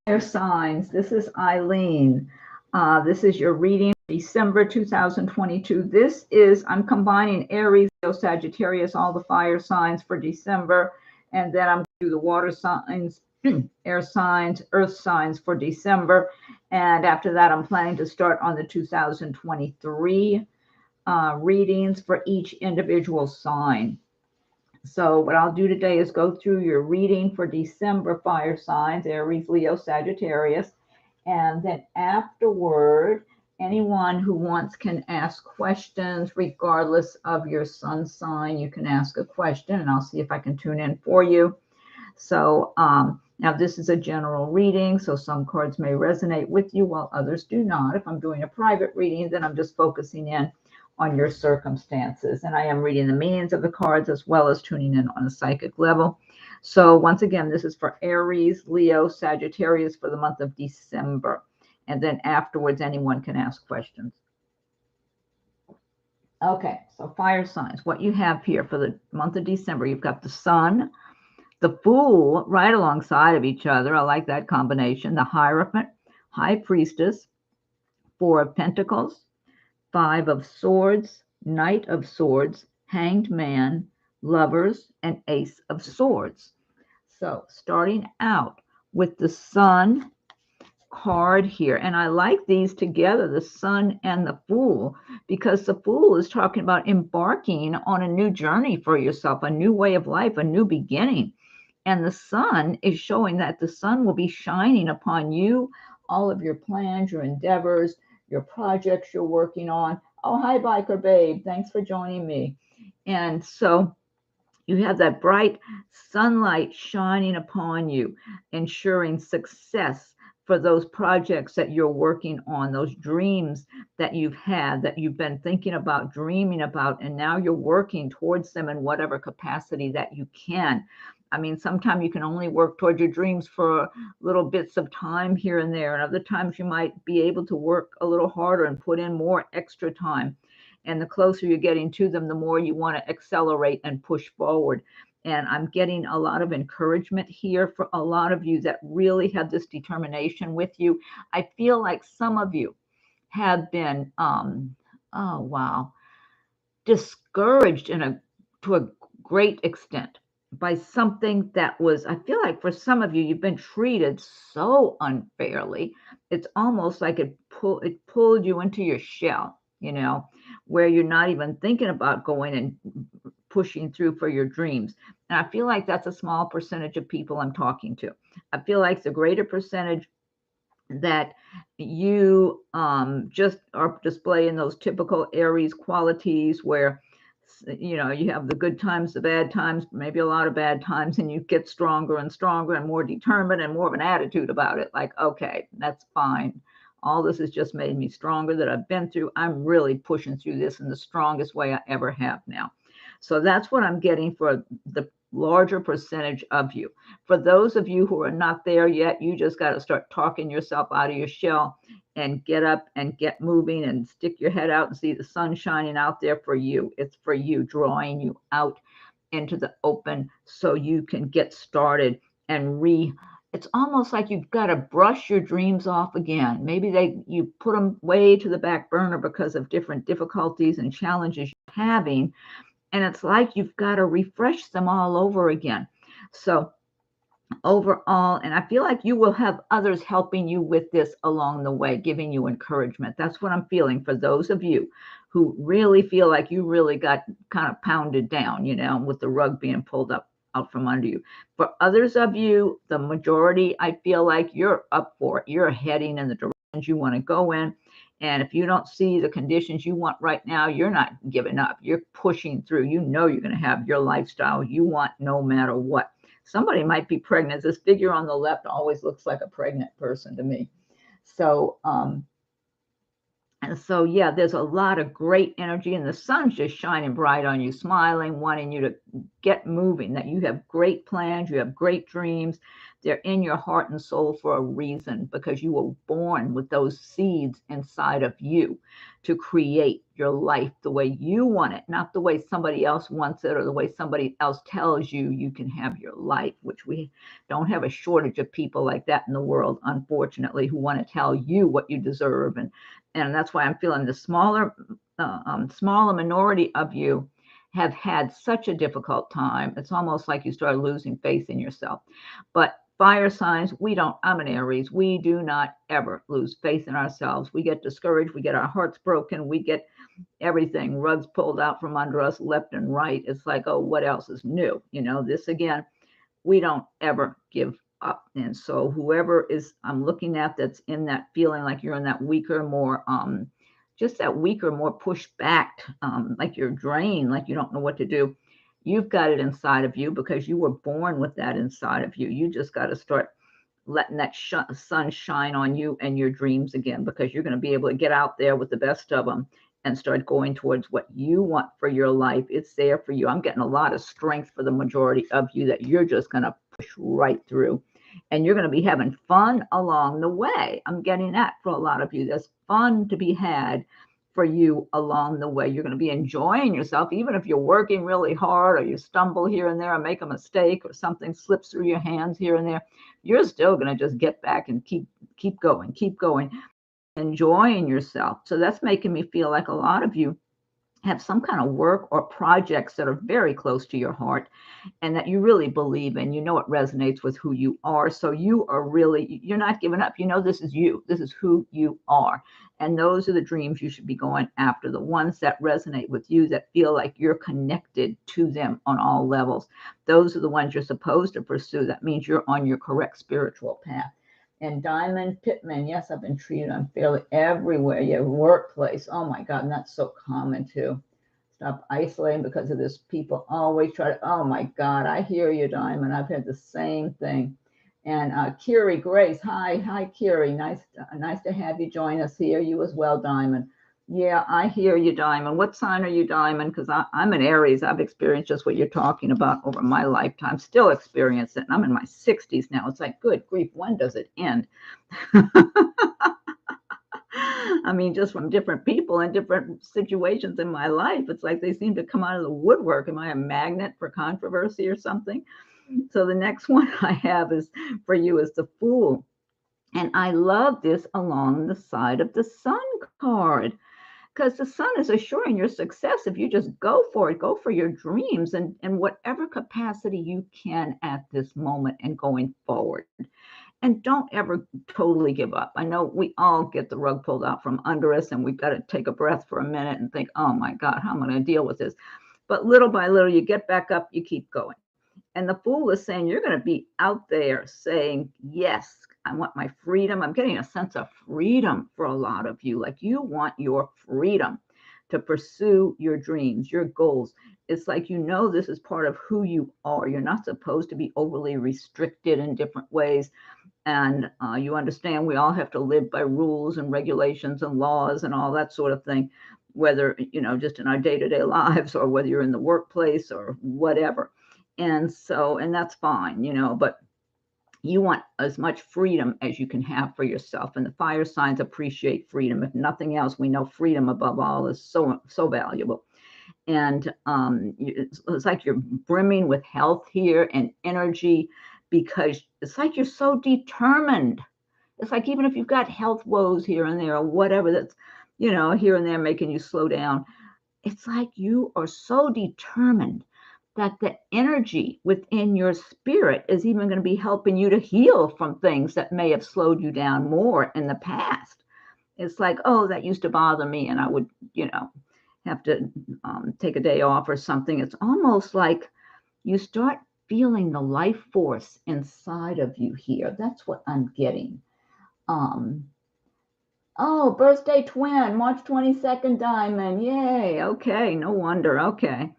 Fire signs. This is Eileen. This is your reading December 2022. This is, I'm combining Aries, Leo, Sagittarius, all the fire signs for December. And then I'm going to do the water signs, air signs, earth signs for December. And after that, I'm planning to start on the 2023 readings for each individual sign. So what I'll do today is go through your reading for December fire signs, Aries, Leo, Sagittarius. And then afterward, anyone who wants can ask questions regardless of your sun sign. You can ask a question and I'll see if I can tune in for you. So now this is a general reading, so some cards may resonate with you while others do not. If I'm doing a private reading, then I'm just focusing in on your circumstances. And I am reading the meanings of the cards as well as tuning in on a psychic level. So once again, this is for Aries, Leo, Sagittarius for the month of December. And then afterwards, anyone can ask questions. Okay, so fire signs. What you have here for the month of December, you've got the Sun, the Fool right alongside of each other. I like that combination. The Hierophant, High Priestess, Four of Pentacles, Five of Swords, Knight of Swords, Hanged Man, Lovers, and Ace of Swords. So starting out with the Sun card here, and I like these together, the Sun and the Fool, because the Fool is talking about embarking on a new journey for yourself, a new way of life, a new beginning. And the Sun is showing that the sun will be shining upon you, all of your plans, your endeavors, your projects you're working on. Oh, hi, Biker Babe. Thanks for joining me. And so you have that bright sunlight shining upon you, ensuring success for those projects that you're working on, those dreams that you've had, that you've been thinking about, dreaming about, and now you're working towards them in whatever capacity that you can. I mean, sometimes you can only work toward your dreams for little bits of time here and there. And other times you might be able to work a little harder and put in more extra time. And the closer you're getting to them, the more you want to accelerate and push forward. And I'm getting a lot of encouragement here for a lot of you that really have this determination with you. I feel like some of you have been, oh, wow, discouraged to a great extent by something that was, I feel like for some of you, you've been treated so unfairly. It's almost like it pulled you into your shell, where you're not even thinking about going and pushing through for your dreams. And I feel like that's a small percentage of people I'm talking to. I feel like the greater percentage that you just are displaying those typical Aries qualities where you have the good times, the bad times, maybe a lot of bad times, and you get stronger and stronger and more determined and more of an attitude about it. Like, okay, that's fine. All this has just made me stronger that I've been through. I'm really pushing through this in the strongest way I ever have now. So that's what I'm getting for the larger percentage of you. For those of you who are not there yet, you just got to start talking yourself out of your shell and get up and get moving and stick your head out and see the sun shining out there for you. It's for you, drawing you out into the open so you can get started and it's almost like you've got to brush your dreams off again. Maybe you put them way to the back burner because of different difficulties and challenges you're having. And it's like you've got to refresh them all over again. So overall, and I feel like you will have others helping you with this along the way, giving you encouragement. That's what I'm feeling for those of you who really feel like you really got kind of pounded down, with the rug being pulled up out from under you. For others of you, the majority, I feel like you're up for it. You're heading in the directions you want to go in. And if you don't see the conditions you want right now, you're not giving up. You're pushing through. You're going to have your lifestyle you want no matter what. Somebody might be pregnant. This figure on the left always looks like a pregnant person to me. So, yeah, there's a lot of great energy, and the sun's just shining bright on you, smiling, wanting you to get moving, that you have great plans, you have great dreams. They're in your heart and soul for a reason, because you were born with those seeds inside of you to create your life the way you want it, not the way somebody else wants it or the way somebody else tells you you can have your life, which we don't have a shortage of people like that in the world, unfortunately, who want to tell you what you deserve. And that's why I'm feeling the smaller minority of you have had such a difficult time. It's almost like you started losing faith in yourself. But fire signs, we don't, I'm an Aries, we do not ever lose faith in ourselves. We get discouraged, we get our hearts broken, we get everything, rugs pulled out from under us left and right. It's like, oh, what else is new? This again, we don't ever give up. And so whoever is I'm looking at that's in that feeling like you're in that weaker, more just that weaker, more pushed back, like you're drained, like you don't know what to do. You've got it inside of you because you were born with that inside of you. You just got to start letting that sun shine on you and your dreams again, because you're going to be able to get out there with the best of them and start going towards what you want for your life. It's there for you. I'm getting a lot of strength for the majority of you that you're just going to push right through. And you're going to be having fun along the way. I'm getting that for a lot of you. There's fun to be had for you along the way. You're going to be enjoying yourself, even if you're working really hard or you stumble here and there or make a mistake or something slips through your hands here and there. You're still going to just get back and keep going, enjoying yourself. So that's making me feel like a lot of you have some kind of work or projects that are very close to your heart and that you really believe in. It resonates with who you are. So you're not giving up. This is you. This is who you are. And those are the dreams you should be going after, the ones that resonate with you, that feel like you're connected to them on all levels. Those are the ones you're supposed to pursue. That means you're on your correct spiritual path. And Diamond Pittman, yes, I've been treated unfairly everywhere. Yeah, workplace. Oh my God, and that's so common too. Stop isolating because of this. People always try to. Oh my God, I hear you, Diamond. I've had the same thing. And Kiri Grace, hi, Kiri. Nice to have you join us here. You as well, Diamond. Yeah, I hear you, Diamond. What sign are you, Diamond? Because I'm an Aries. I've experienced just what you're talking about over my lifetime. Still experience it. And I'm in my 60s now. It's like, good grief, when does it end? I mean, just from different people and different situations in my life, it's like they seem to come out of the woodwork. Am I a magnet for controversy or something? So the next one I have is for you is the Fool. And I love this along the side of the Sun card, because the sun is assuring your success if you just go for it, go for your dreams and whatever capacity you can at this moment and going forward. And don't ever totally give up. I know we all get the rug pulled out from under us and we've got to take a breath for a minute and think, oh my God, how am I going to deal with this? But little by little, you get back up, you keep going. And the Fool is saying you're going to be out there saying, yes, I want my freedom. I'm getting a sense of freedom for a lot of you. Like you want your freedom to pursue your dreams, your goals. It's like, this is part of who you are. You're not supposed to be overly restricted in different ways. And you understand we all have to live by rules and regulations and laws and all that sort of thing, whether, just in our day-to-day lives or whether you're in the workplace or whatever. And that's fine, but you want as much freedom as you can have for yourself. And the fire signs appreciate freedom. If nothing else, we know freedom above all is so valuable. And it's like you're brimming with health here and energy, because it's like you're so determined. It's like even if you've got health woes here and there or whatever that's, here and there making you slow down, it's like you are so determined that the energy within your spirit is even going to be helping you to heal from things that may have slowed you down more in the past. It's like, oh, that used to bother me and I would, have to take a day off or something. It's almost like you start feeling the life force inside of you here. That's what I'm getting. Oh, birthday twin, March 22nd, Diamond. Yay. Okay. No wonder. Okay.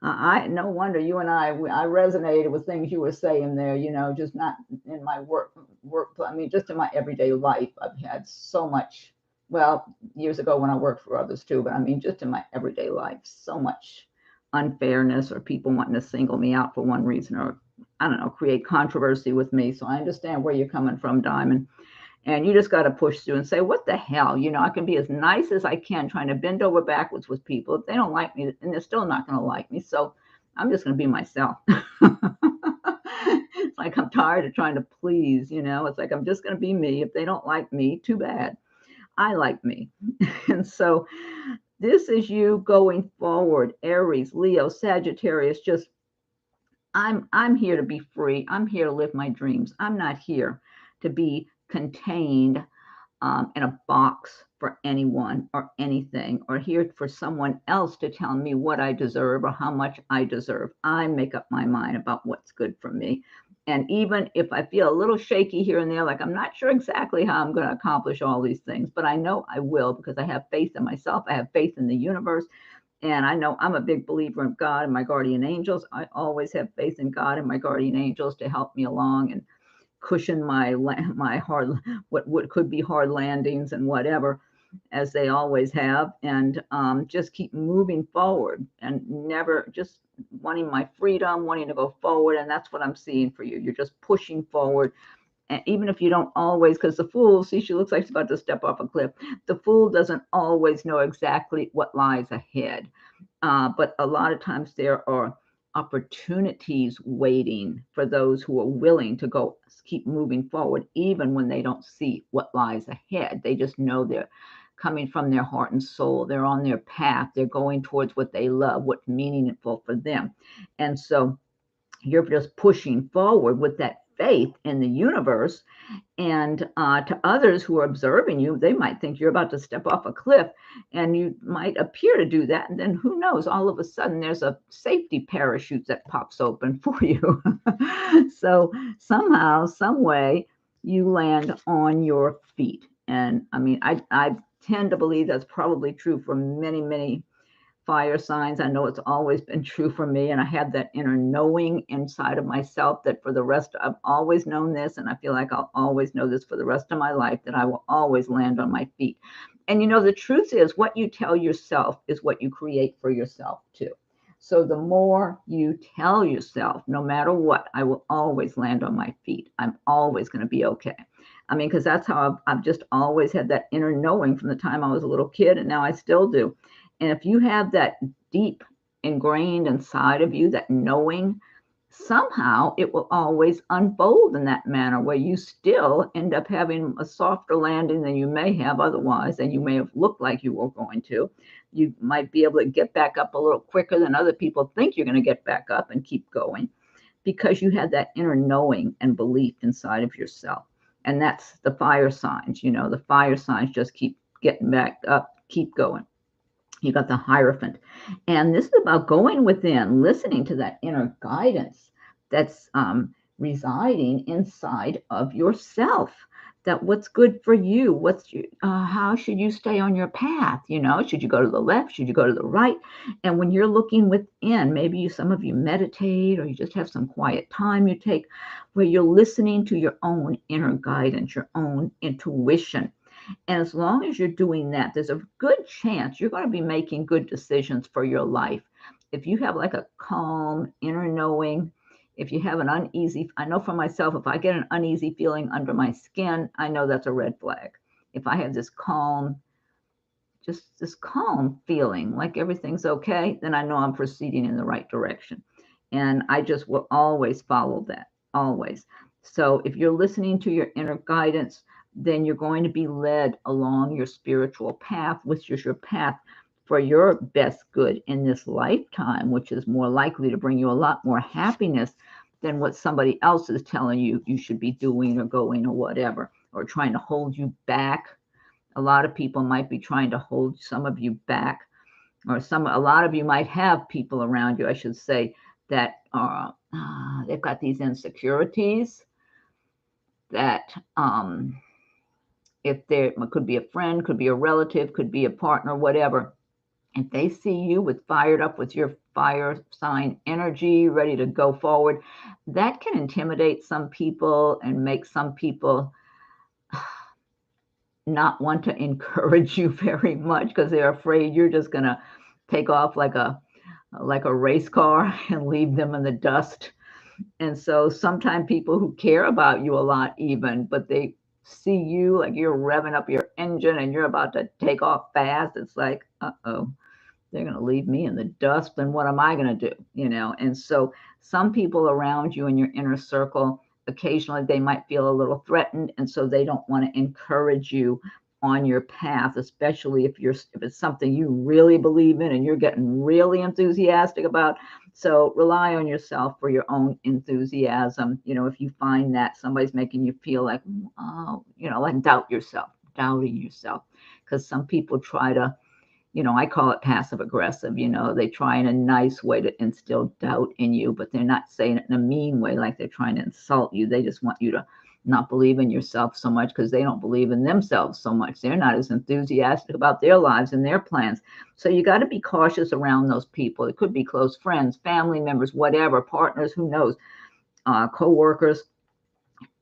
No wonder you and I resonated with things you were saying there, just not in my work. I mean, just in my everyday life, I've had so much, well, years ago when I worked for others too, but I mean, just in my everyday life, so much unfairness or people wanting to single me out for one reason or, I don't know, create controversy with me. So I understand where you're coming from, Diamond. And you just got to push through and say, what the hell? You know, I can be as nice as I can, trying to bend over backwards with people. If they don't like me, and they're still not going to like me. So I'm just going to be myself. It's like I'm tired of trying to please, you know. It's like I'm just going to be me. If they don't like me, too bad. I like me. And so this is you going forward, Aries, Leo, Sagittarius. Just I'm here to be free. I'm here to live my dreams. I'm not here to be contained in a box for anyone or anything, or here for someone else to tell me what I deserve or how much I deserve. I make up my mind about what's good for me. And even if I feel a little shaky here and there, like I'm not sure exactly how I'm going to accomplish all these things, but I know I will because I have faith in myself. I have faith in the universe. And I know I'm a big believer in God and my guardian angels. I always have faith in God and my guardian angels to help me along and cushion my hard, what could be hard landings and whatever, as they always have, and just keep moving forward and never just wanting my freedom, wanting to go forward. And that's what I'm seeing for you. You're just pushing forward. And even if you don't always, because the fool, see, she looks like she's about to step off a cliff. The fool doesn't always know exactly what lies ahead. But a lot of times there are opportunities waiting for those who are willing to go keep moving forward, even when they don't see what lies ahead. They just know they're coming from their heart and soul. They're on their path. They're going towards what they love, what's meaningful for them. And so you're just pushing forward with that faith in the universe. And to others who are observing you, they might think you're about to step off a cliff, and you might appear to do that. And then who knows, all of a sudden there's a safety parachute that pops open for you. So somehow, some way, you land on your feet. And I mean, I tend to believe that's probably true for many, many fire signs. I know it's always been true for me, and I have that inner knowing inside of myself that for the rest, I've always known this, and I feel like I'll always know this for the rest of my life, that I will always land on my feet. And you know, the truth is, what you tell yourself is what you create for yourself too. So the more you tell yourself, no matter what, I will always land on my feet, I'm always going to be okay. I mean, because that's how I've just always had that inner knowing from the time I was a little kid, and now I still do. And if you have that deep ingrained inside of you, that knowing, somehow it will always unfold in that manner where you still end up having a softer landing than you may have otherwise, and you may have looked like you were going to. You might be able to get back up a little quicker than other people think you're going to get back up and keep going, because you had that inner knowing and belief inside of yourself. And that's the fire signs. You know, the fire signs just keep getting back up, keep going. You got the Hierophant. And this is about going within, listening to that inner guidance that's residing inside of yourself. That what's good for you, how should you stay on your path? You know, should you go to the left? Should you go to the right? And when you're looking within, maybe some of you meditate, or you just have some quiet time you take where you're listening to your own inner guidance, your own intuition. And as long as you're doing that, there's a good chance you're going to be making good decisions for your life. If you have like a calm inner knowing, if you have an uneasy, I know for myself, if I get an uneasy feeling under my skin, I know that's a red flag. If I have this calm, just this calm feeling like everything's okay, then I know I'm proceeding in the right direction. And I just will always follow that, always. So if you're listening to your inner guidance, then you're going to be led along your spiritual path, which is your path for your best good in this lifetime, which is more likely to bring you a lot more happiness than what somebody else is telling you you should be doing or going or whatever, or trying to hold you back. A lot of people might be trying to hold some of you back, or a lot of you might have people around you, I should say, that are they've got these insecurities that if there could be a friend, could be a relative, could be a partner, whatever. If they see you fired up with your fire sign energy, ready to go forward, that can intimidate some people and make some people not want to encourage you very much, because they're afraid you're just going to take off like a like a race car and leave them in the dust. And so sometimes people who care about you a lot, even, but they see you like you're revving up your engine and you're about to take off fast. It's like, uh-oh, they're going to leave me in the dust. Then what am I going to do? And so some people around you in your inner circle, occasionally they might feel a little threatened. And so they don't want to encourage you on your path, especially if it's something you really believe in and you're getting really enthusiastic about. So rely on yourself for your own enthusiasm. If you find that somebody's making you feel like, oh, like doubting yourself, because some people try to, I call it passive aggressive. They try in a nice way to instill doubt in you, but they're not saying it in a mean way, like they're trying to insult you. They just want you to not believe in yourself so much because they don't believe in themselves so much. They're not as enthusiastic about their lives and their plans. So you got to be cautious around those people. It could be close friends, family members, whatever, partners, who knows, co-workers.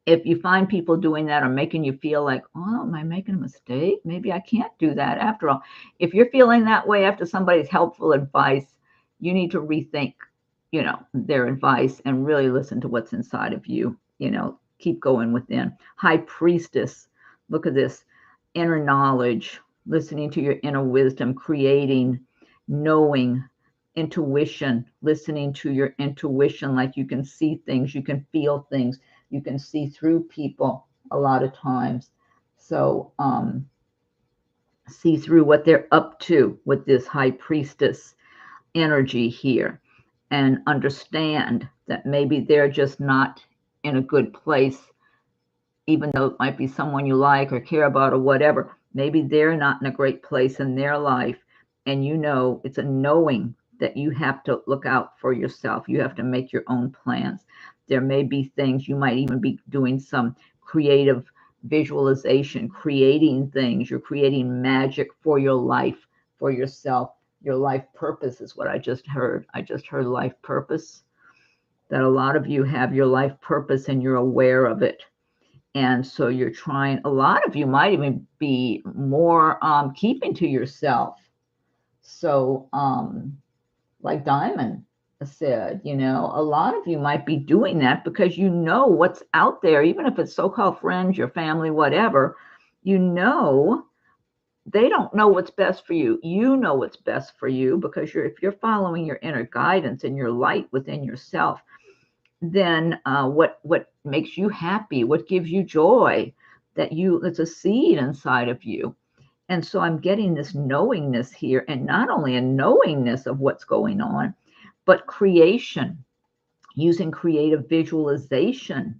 If you find people doing that or making you feel like, oh, am I making a mistake? Maybe I can't do that after all. If you're feeling that way after somebody's helpful advice, you need to rethink, their advice and really listen to what's inside of you. Keep going within. High Priestess, look at this. Inner knowledge, listening to your inner wisdom, creating, knowing, intuition, listening to your intuition, like you can see things, you can feel things. You can see through people a lot of times. So see through what they're up to with this High Priestess energy here, and understand that maybe they're just not in a good place, even though it might be someone you like or care about or whatever. Maybe they're not in a great place in their life. And it's a knowing that you have to look out for yourself. You have to make your own plans. There may be things you might even be doing some creative visualization, creating things. You're creating magic for your life, for yourself. Your life purpose is what I just heard. I just heard life purpose, that a lot of you have your life purpose and you're aware of it. And so you're trying, a lot of you might even be more keeping to yourself. So like Diamond said, a lot of you might be doing that because what's out there, even if it's so-called friends, your family, whatever, they don't know what's best for you. You know what's best for you because if you're following your inner guidance and your light within yourself, then what makes you happy, what gives you joy, it's a seed inside of you. And so I'm getting this knowingness here, and not only a knowingness of what's going on, but creation, using creative visualization,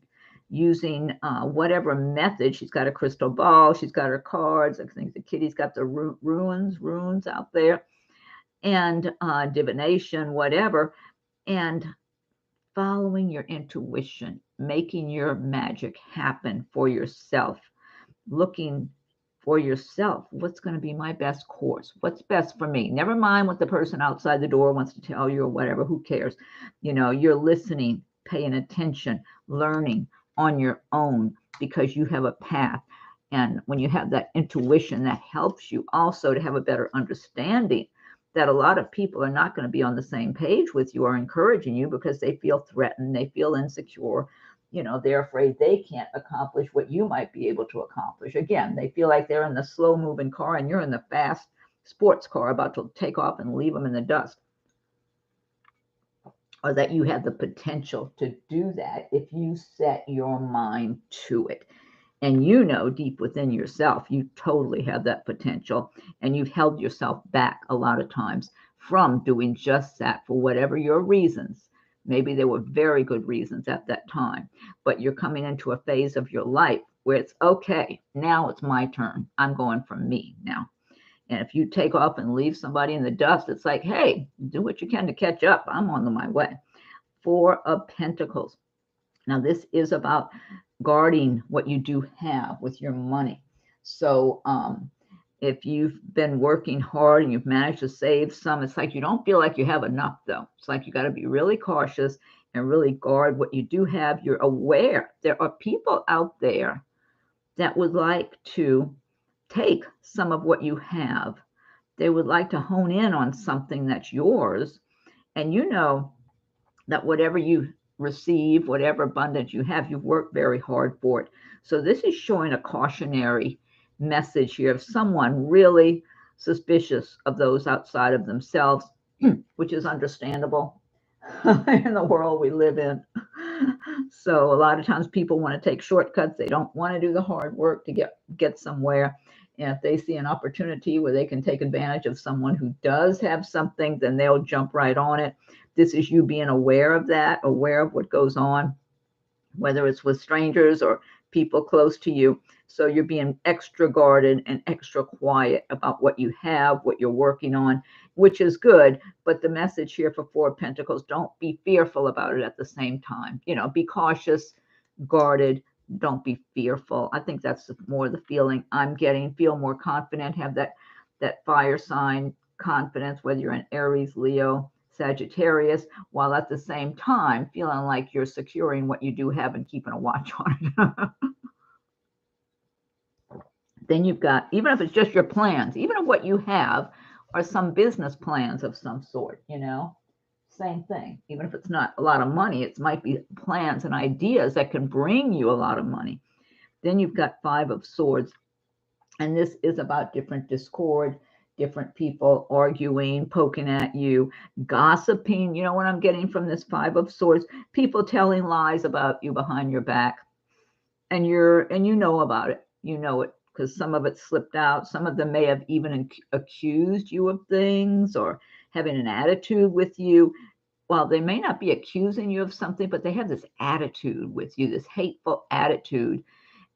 using whatever method. She's got a crystal ball, she's got her cards. I think the kitty's got the runes out there, and divination, whatever, and following your intuition, making your magic happen for yourself, looking for yourself. What's going to be my best course? What's best for me? Never mind what the person outside the door wants to tell you or whatever. Who cares? You're listening, paying attention, learning on your own because you have a path. And when you have that intuition, that helps you also to have a better understanding that a lot of people are not going to be on the same page with you or encouraging you because they feel threatened, they feel insecure. They're afraid they can't accomplish what you might be able to accomplish. Again, they feel like they're in the slow moving car and you're in the fast sports car about to take off and leave them in the dust. Or that you have the potential to do that if you set your mind to it. And deep within yourself, you totally have that potential, and you've held yourself back a lot of times from doing just that for whatever your reasons. Maybe there were very good reasons at that time, but you're coming into a phase of your life where it's okay. Now it's my turn. I'm going for me now. And if you take off and leave somebody in the dust, it's like, hey, do what you can to catch up. I'm on my way. Four of Pentacles. Now, this is about guarding what you do have with your money. So if you've been working hard and you've managed to save some, it's like you don't feel like you have enough, though. It's like you got to be really cautious and really guard what you do have. You're aware there are people out there that would like to take some of what you have. They would like to hone in on something that's yours. And you know that whatever you receive, whatever abundance you have, you've worked very hard for it. So this is showing a cautionary message here of someone really suspicious of those outside of themselves, which is understandable in the world we live in. So a lot of times people want to take shortcuts. They don't want to do the hard work to get somewhere. And if they see an opportunity where they can take advantage of someone who does have something, then they'll jump right on it. This is you being aware of that, aware of what goes on, whether it's with strangers or people close to you. So you're being extra guarded and extra quiet about what you have, what you're working on, which is good. But the message here for Four of Pentacles, don't be fearful about it at the same time. You know, be cautious, guarded. Don't be fearful. I think that's more the feeling I'm getting. Feel more confident, have that fire sign confidence, whether you're an Aries, Leo, Sagittarius, while at the same time feeling like you're securing what you do have and keeping a watch on it. Then you've got, even if it's just your plans, even if what you have are some business plans of some sort, you know, same thing. Even if it's not a lot of money, it might be plans and ideas that can bring you a lot of money. Then you've got Five of Swords, and this is about different discord, different people arguing, poking at you, gossiping. You know what I'm getting from this Five of Swords? People telling lies about you behind your back, and you know about it. You know it because some of it slipped out. Some of them may have even accused you of things or having an attitude with you. Well, they may not be accusing you of something, but they have this attitude with you, this hateful attitude,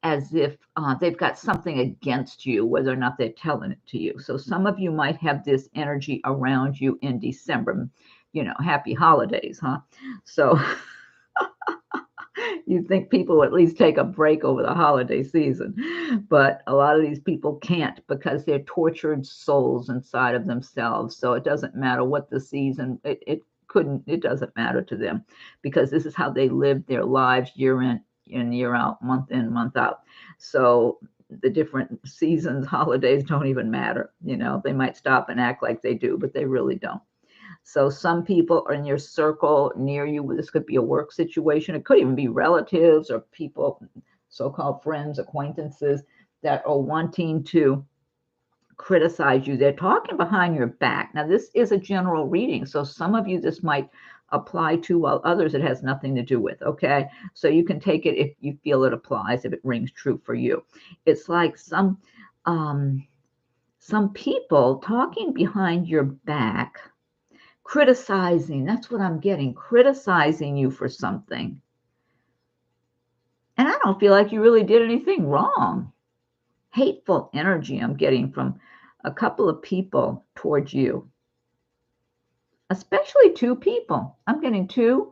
as if they've got something against you, whether or not they're telling it to you. So some of you might have this energy around you in December. You know, happy holidays, huh? So you'd think people would at least take a break over the holiday season. But a lot of these people can't because they're tortured souls inside of themselves. So it doesn't matter what the season, it doesn't matter to them because this is how they live their lives year in, year out, month in, month out. So the different seasons, holidays don't even matter. You know, they might stop and act like they do, but they really don't. So some people are in your circle near you. This could be a work situation. It could even be relatives or people, so-called friends, acquaintances that are wanting to criticize you. They're talking behind your back. Now, this is a general reading. So some of you, this might apply to, while others it has nothing to do with. Okay. So you can take it if you feel it applies, if it rings true for you. It's like some people talking behind your back, criticizing. That's what I'm getting, criticizing you for something. And I don't feel like you really did anything wrong. Hateful energy I'm getting from a couple of people towards you, especially two people. I'm getting two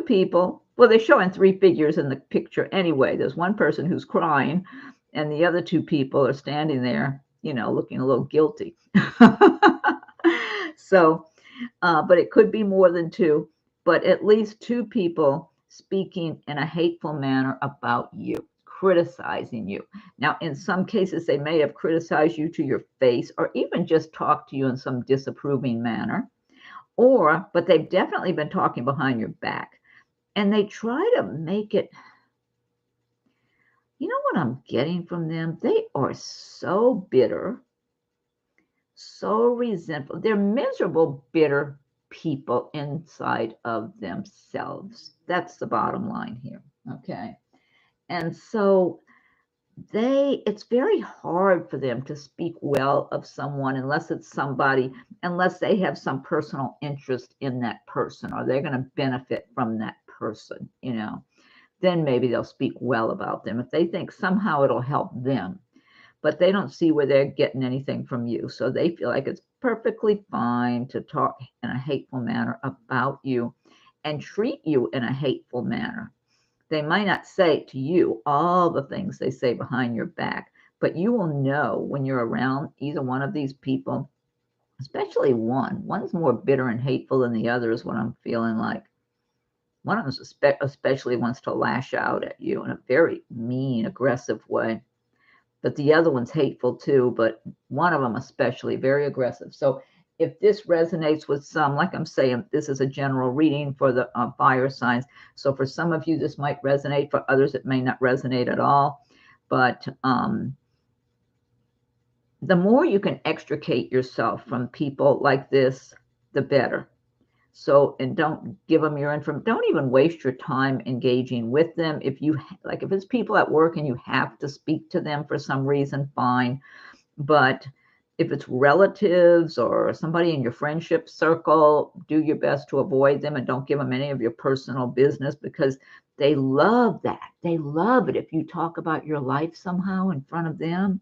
people. Well, they're showing three figures in the picture anyway. There's one person who's crying, and the other two people are standing there, you know, looking a little guilty. So, but it could be more than two, but at least two people speaking in a hateful manner about you, criticizing you. Now, in some cases, they may have criticized you to your face or even just talked to you in some disapproving manner, but they've definitely been talking behind your back. And they try to make it, you know what I'm getting from them? They are so bitter, so resentful. They're miserable, bitter people inside of themselves. That's the bottom line here. Okay. And so it's very hard for them to speak well of someone unless they have some personal interest in that person or they're going to benefit from that person, you know, then maybe they'll speak well about them if they think somehow it'll help them. But they don't see where they're getting anything from you. So they feel like it's perfectly fine to talk in a hateful manner about you and treat you in a hateful manner. They might not say to you all the things they say behind your back, but you will know when you're around either one of these people, especially one. One's more bitter and hateful than the other is what I'm feeling like. One of them especially wants to lash out at you in a very mean, aggressive way. But the other one's hateful too, but one of them especially very aggressive. So if this resonates with some, like I'm saying, this is a general reading for the fire signs. So for some of you, this might resonate. For others, it may not resonate at all. But the more you can extricate yourself from people like this, the better. So, and don't give them your information. Don't even waste your time engaging with them. If you like, if it's people at work and you have to speak to them for some reason, fine. But if it's relatives or somebody in your friendship circle, do your best to avoid them and don't give them any of your personal business, because they love that. They love it if you talk about your life somehow in front of them.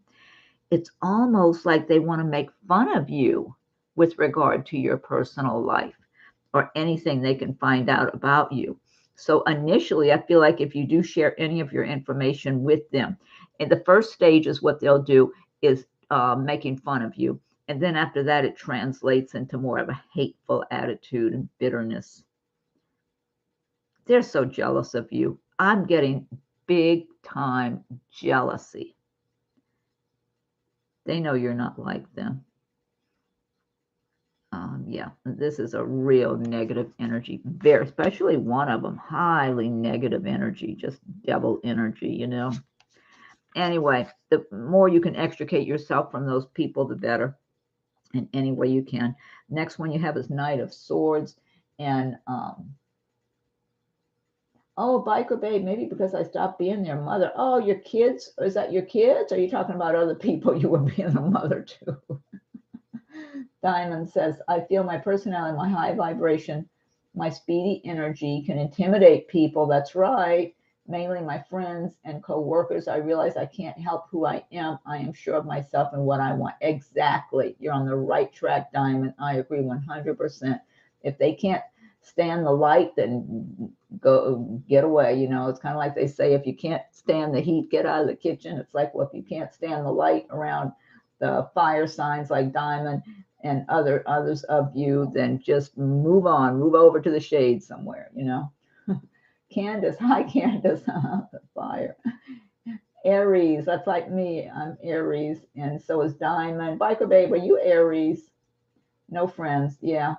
It's almost like they want to make fun of you with regard to your personal life or anything they can find out about you. So initially, I feel like if you do share any of your information with them, and the first stage is what they'll do is making fun of you. And then after that, it translates into more of a hateful attitude and bitterness. They're so jealous of you. I'm getting big time jealousy. They know you're not like them. Yeah, this is a real negative energy. Very, especially one of them, highly negative energy, just devil energy, you know. Anyway, the more you can extricate yourself from those people, the better, in any way you can. Next one you have is Knight of Swords. And, oh, Biker Babe, maybe because I stopped being their mother. Oh, your kids? Is that your kids? Or are you talking about other people you were being the mother to? Diamond says, I feel my personality, my high vibration, my speedy energy can intimidate people. That's right. Mainly my friends and co-workers. I realize I can't help who I am. I am sure of myself and what I want. Exactly. You're on the right track, Diamond. I agree 100%. If they can't stand the light, then go get away. You know, it's kind of like they say, if you can't stand the heat, get out of the kitchen. It's like, well, if you can't stand the light around the fire signs like Diamond and others of you, then just move on, move over to the shade somewhere, you know. Candace, hi Candace, fire. Aries, that's like me, I'm Aries, and so is Diamond. Biker Babe, are you Aries? No friends, yeah.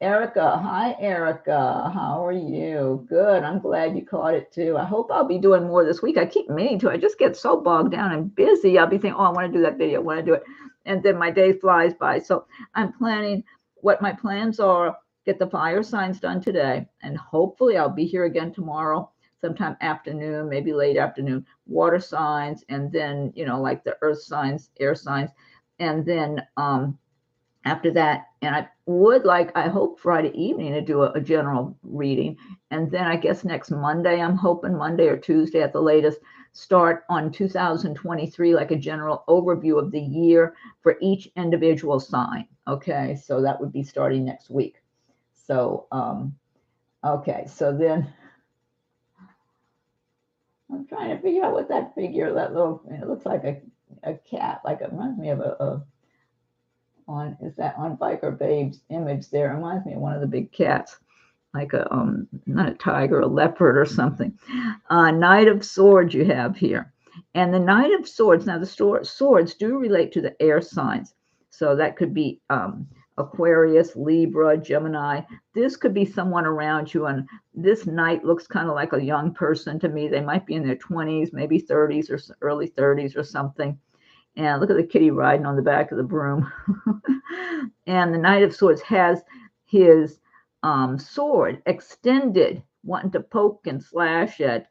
Erica, hi Erica, how are you? Good, I'm glad you caught it too. I hope I'll be doing more this week. I keep meaning to. I just get so bogged down and busy. I'll be thinking, oh, I want to do that video, I want to do it. And then my day flies by. So I'm planning what my plans are, get the fire signs done today. And hopefully I'll be here again tomorrow, sometime afternoon, maybe late afternoon, water signs, and then, you know, like the earth signs, air signs. And then after that, and I would like, I hope Friday evening to do a general reading. And then I guess next Monday, I'm hoping Monday or Tuesday at the latest, start on 2023, like a general overview of the year for each individual sign. Okay, so that would be starting next week. So, okay, so then I'm trying to figure out what that figure, that little, it looks like a cat, like it reminds me of is that on Biker Babe's image there? It reminds me of one of the big cats, like a not a tiger, a leopard or something. Knight of Swords you have here. And the Knight of Swords, now the swords do relate to the air signs. So that could be Aquarius, Libra, Gemini. This could be someone around you. And this knight looks kind of like a young person to me. They might be in their 20s, maybe 30s or early 30s or something. And look at the kitty riding on the back of the broom. And the Knight of Swords has his sword extended, wanting to poke and slash at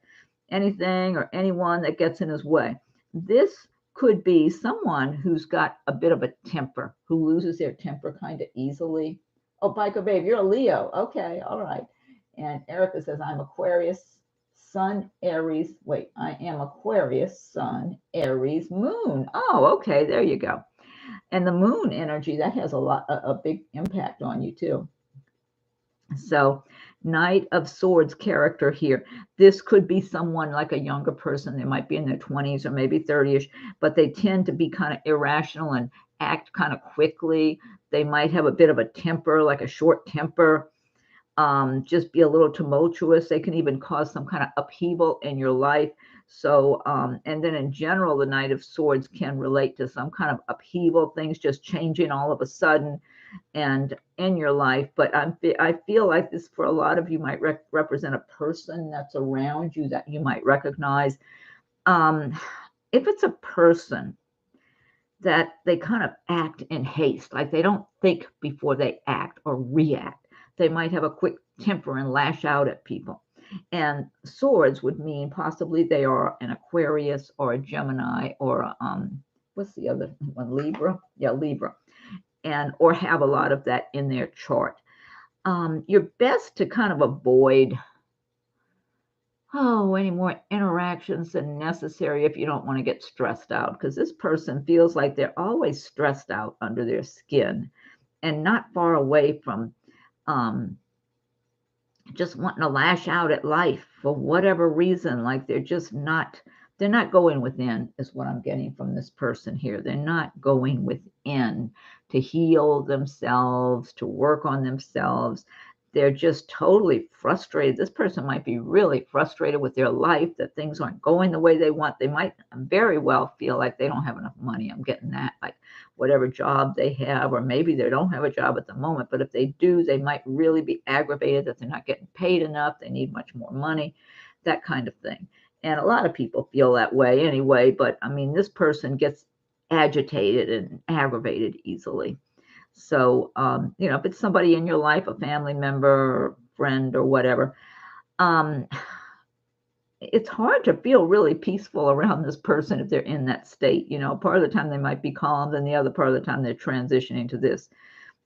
anything or anyone that gets in his way. This could be someone who's got a bit of a temper, who loses their temper kind of easily. Oh, Biker Babe, you're a Leo. Okay, all right. And Erica says, I'm Aquarius, Sun, Aries. Wait, I am Aquarius, Sun, Aries, Moon. Oh, okay, there you go. And the moon energy, that has a big impact on you too. So Knight of Swords character here. This could be someone like a younger person. They might be in their 20s or maybe 30ish, but they tend to be kind of irrational and act kind of quickly. They might have a bit of a temper, like a short temper. Just be a little tumultuous. They can even cause some kind of upheaval in your life. So, and then in general, the Knight of Swords can relate to some kind of upheaval, things just changing all of a sudden. and in your life. But I feel like this for a lot of you might represent a person that's around you that you might recognize. If it's a person that they kind of act in haste, like they don't think before they act or react. They might have a quick temper and lash out at people. And swords would mean possibly they are an Aquarius or a Gemini or what's the other one? Libra? Yeah, Libra. And or have a lot of that in their chart. You're best to kind of avoid any more interactions than necessary if you don't want to get stressed out, because this person feels like they're always stressed out under their skin and not far away from just wanting to lash out at life for whatever reason. Like they're not going within, is what I'm getting from this person here. They're not going within to heal themselves, to work on themselves. They're just totally frustrated. This person might be really frustrated with their life, that things aren't going the way they want. They might very well feel like they don't have enough money. I'm getting that, like whatever job they have, or maybe they don't have a job at the moment, but if they do, they might really be aggravated that they're not getting paid enough. They need much more money, that kind of thing. And a lot of people feel that way anyway, but I mean, this person gets agitated and aggravated easily. So, if it's somebody in your life, a family member, or friend, or whatever, it's hard to feel really peaceful around this person if they're in that state. Part of the time they might be calm, then the other part of the time they're transitioning to this.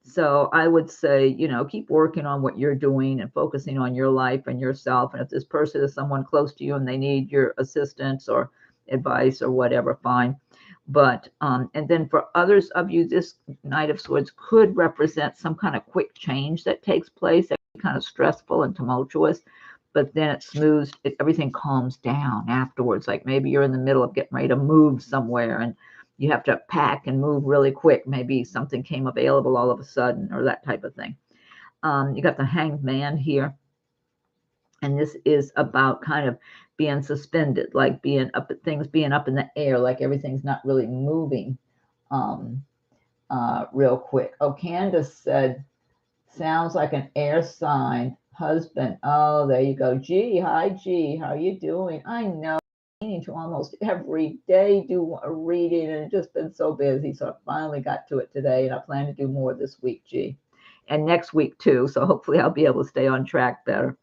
So I would say, keep working on what you're doing and focusing on your life and yourself. And if this person is someone close to you and they need your assistance or advice or whatever, fine. But, and then for others of you, this Knight of Swords could represent some kind of quick change that takes place, that kind of stressful and tumultuous, but then it smooths, everything calms down afterwards. Like maybe you're in the middle of getting ready to move somewhere and you have to pack and move really quick. Maybe something came available all of a sudden, or that type of thing. You got the Hanged Man here. And this is about kind of being suspended, like being up at things, being up in the air, like everything's not really moving real quick. Oh, Candace said, sounds like an air sign, husband. Oh, there you go. G, hi, G. How are you doing? I know. Meaning to almost every day do a reading, and just been so busy. So I finally got to it today, and I plan to do more this week, G. And next week, too. So hopefully I'll be able to stay on track better.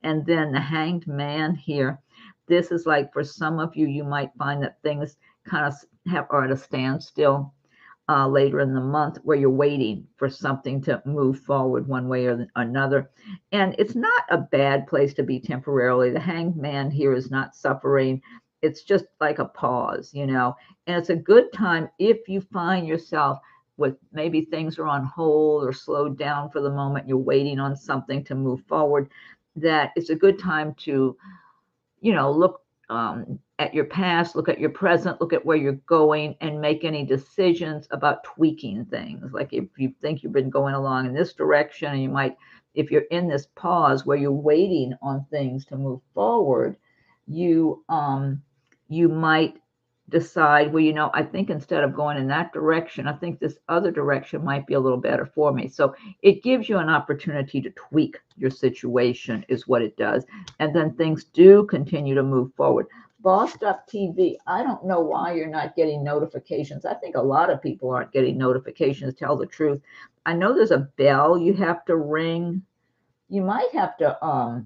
And then the Hanged Man here. This is like for some of you, you might find that things kind of are at a standstill later in the month, where you're waiting for something to move forward one way or another. And it's not a bad place to be temporarily. The Hanged Man here is not suffering. It's just like a pause, and it's a good time if you find yourself with maybe things are on hold or slowed down for the moment, you're waiting on something to move forward, that it's a good time to, look at your past, look at your present, look at where you're going, and make any decisions about tweaking things. Like if you think you've been going along in this direction, and you might, if you're in this pause where you're waiting on things to move forward, you might decide, well, I think instead of going in that direction, I think this other direction might be a little better for me. So it gives you an opportunity to tweak your situation, is what it does. And then things do continue to move forward. Bossed Up TV, I don't know why you're not getting notifications. I think a lot of people aren't getting notifications, tell the truth. I know there's a bell you have to ring. You might have to, I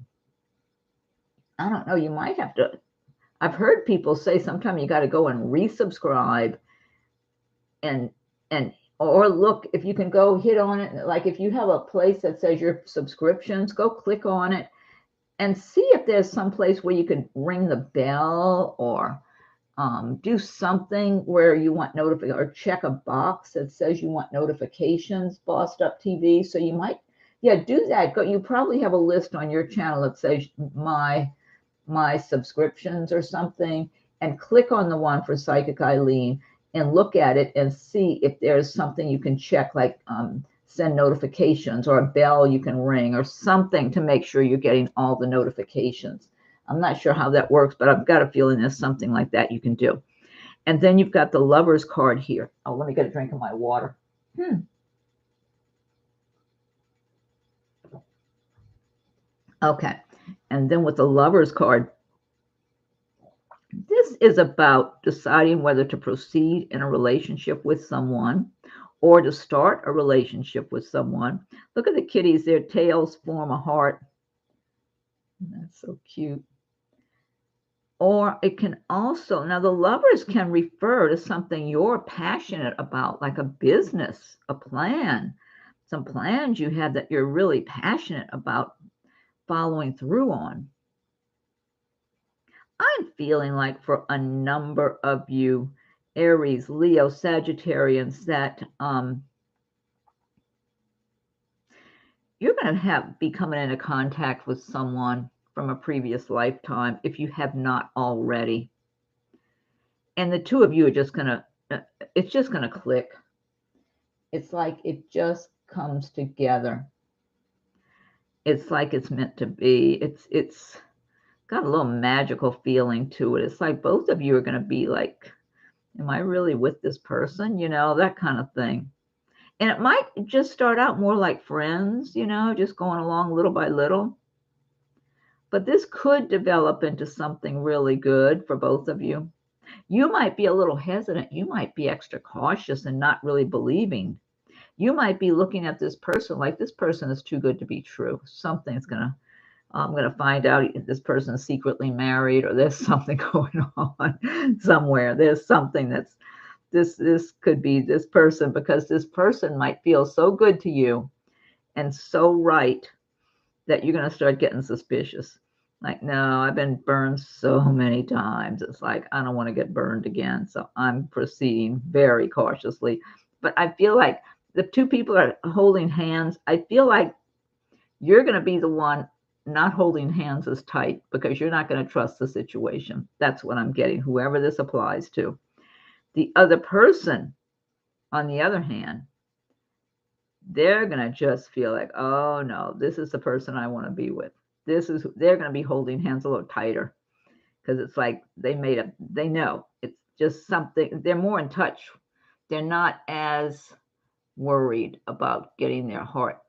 don't know, you might have to, I've heard people say sometimes you got to go and resubscribe or look if you can go hit on it. Like if you have a place that says your subscriptions, go click on it and see if there's some place where you can ring the bell or do something where you want notifications, or check a box that says you want notifications, Bossed Up TV. So you might, do that. You probably have a list on your channel that says my subscriptions or something, and click on the one for Psychic Eileen and look at it and see if there's something you can check, like send notifications or a bell you can ring or something to make sure you're getting all the notifications. I'm not sure how that works, but I've got a feeling there's something like that you can do. And then you've got the Lover's card here. Oh, let me get a drink of my water. Okay. And then with the Lovers card, this is about deciding whether to proceed in a relationship with someone or to start a relationship with someone. Look at the kitties, their tails form a heart. That's so cute. Or it can also, now the Lovers can refer to something you're passionate about, like a business, a plan, some plans you have that you're really passionate about following through on. I'm feeling like for a number of you, Aries, Leo, Sagittarians, that you're going to be coming into contact with someone from a previous lifetime if you have not already. And the two of you are just going to, it's just going to click. It's like it just comes together. It's like it's meant to be. It's got a little magical feeling to it. It's like both of you are going to be like, am I really with this person? You know, that kind of thing. And it might just start out more like friends, you know, just going along little by little. But this could develop into something really good for both of you. You might be a little hesitant. You might be extra cautious and not really believing. You might be looking at this person like this person is too good to be true. I'm going to find out if this person is secretly married or there's something going on somewhere. There's something that's this could be this person, because this person might feel so good to you and so right that you're going to start getting suspicious. Like, no, I've been burned so many times. It's like, I don't want to get burned again. So I'm proceeding very cautiously. But I feel like the two people are holding hands. I feel like you're going to be the one not holding hands as tight because you're not going to trust the situation. That's what I'm getting, whoever this applies to. The other person, on the other hand, they're going to just feel like, oh no, this is the person I want to be with. They're going to be holding hands a little tighter because it's like they know it's just something, they're more in touch. They're not as worried about getting their heart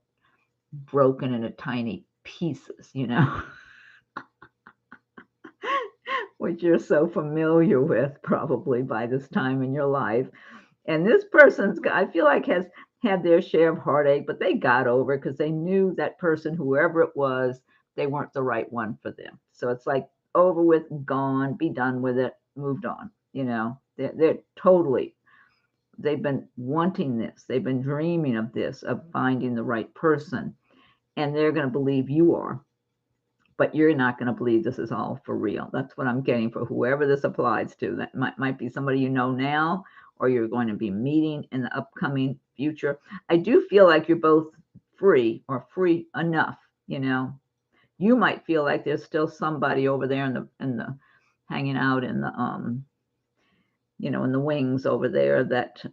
broken into tiny pieces, you know, which you're so familiar with probably by this time in your life. And this person's, I feel like, has had their share of heartache, but they got over it because they knew that person, whoever it was, they weren't the right one for them. So it's like over with, gone, be done with it, moved on. You know, they're totally, they've been wanting this. They've been dreaming of this, of finding the right person. And they're going to believe you are. But you're not going to believe this is all for real. That's what I'm getting for whoever this applies to. That might be somebody you know now, or you're going to be meeting in the upcoming future. I do feel like you're both free, or free enough, you know. You might feel like there's still somebody over there in the hanging out in the you know, in the wings over there that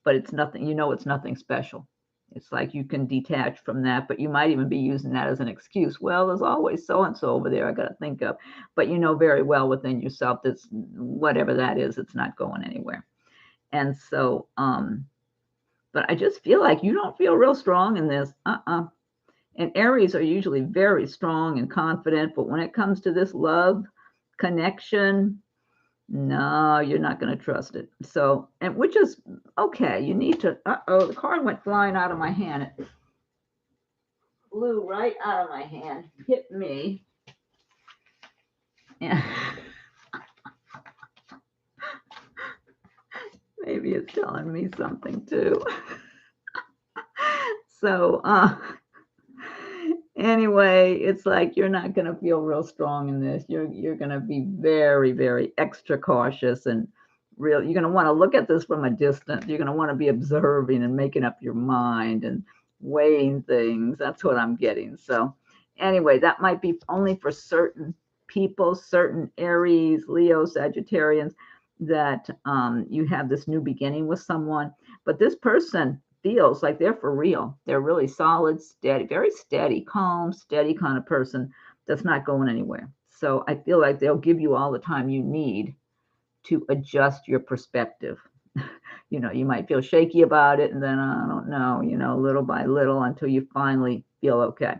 but it's nothing, you know, it's nothing special. It's like you can detach from that, but you might even be using that as an excuse. Well, there's always so and so over there I got to think of. But you know very well within yourself that whatever that is, it's not going anywhere. And so, but I just feel like you don't feel real strong in this. And Aries are usually very strong and confident, but when it comes to this love connection, no, you're not going to trust it. So, and which is okay. You need to, the card went flying out of my hand. It flew right out of my hand, hit me. And maybe it's telling me something too. So, anyway, it's like you're not going to feel real strong in this. You're going to be very, very extra cautious and real. You're going to want to look at this from a distance. You're going to want to be observing and making up your mind and weighing things. That's what I'm getting. So anyway, that might be only for certain people, certain Aries, Leo, Sagittarians, that you have this new beginning with someone. But this person feels like they're for real. They're really solid, steady, very steady, calm, steady kind of person that's not going anywhere. So I feel like they'll give you all the time you need to adjust your perspective. You know, you might feel shaky about it, and then I don't know, you know, little by little until you finally feel okay.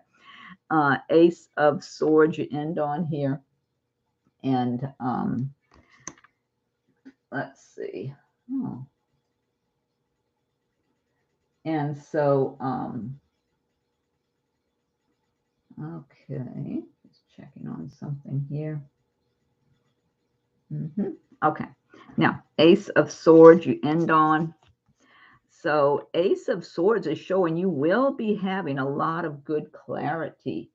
Ace of Swords you end on here. And let's see. Oh. And so, okay, just checking on something here. Okay, now Ace of Swords you end on. So Ace of Swords is showing you will be having a lot of good clarity.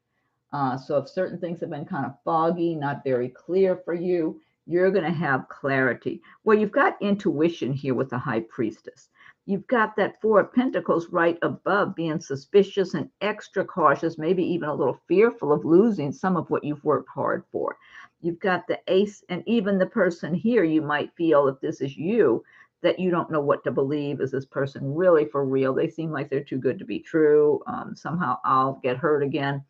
So if certain things have been kind of foggy, not very clear for you, you're going to have clarity. Well, you've got intuition here with the High Priestess. You've got that Four of Pentacles right above, being suspicious and extra cautious, maybe even a little fearful of losing some of what you've worked hard for. You've got the Ace, and even the person here, you might feel, if this is you, that you don't know what to believe. Is this person really for real? They seem like they're too good to be true. Somehow I'll get hurt again.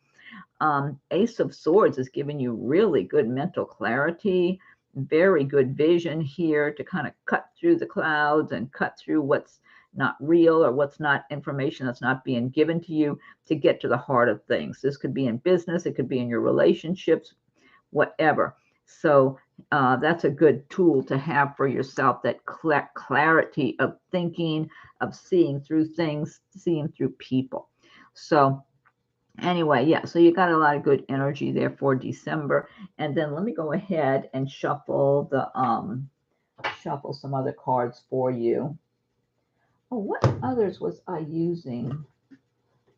Ace of Swords is giving you really good mental clarity, very good vision here to kind of cut through the clouds and cut through what's not real or what's not information that's not being given to you, to get to the heart of things. This could be in business, it could be in your relationships, whatever. So that's a good tool to have for yourself, that clarity of thinking, of seeing through things, seeing through people. So anyway, yeah, so you got a lot of good energy there for December. And then let me go ahead and shuffle the shuffle some other cards for you. Oh, what others was I using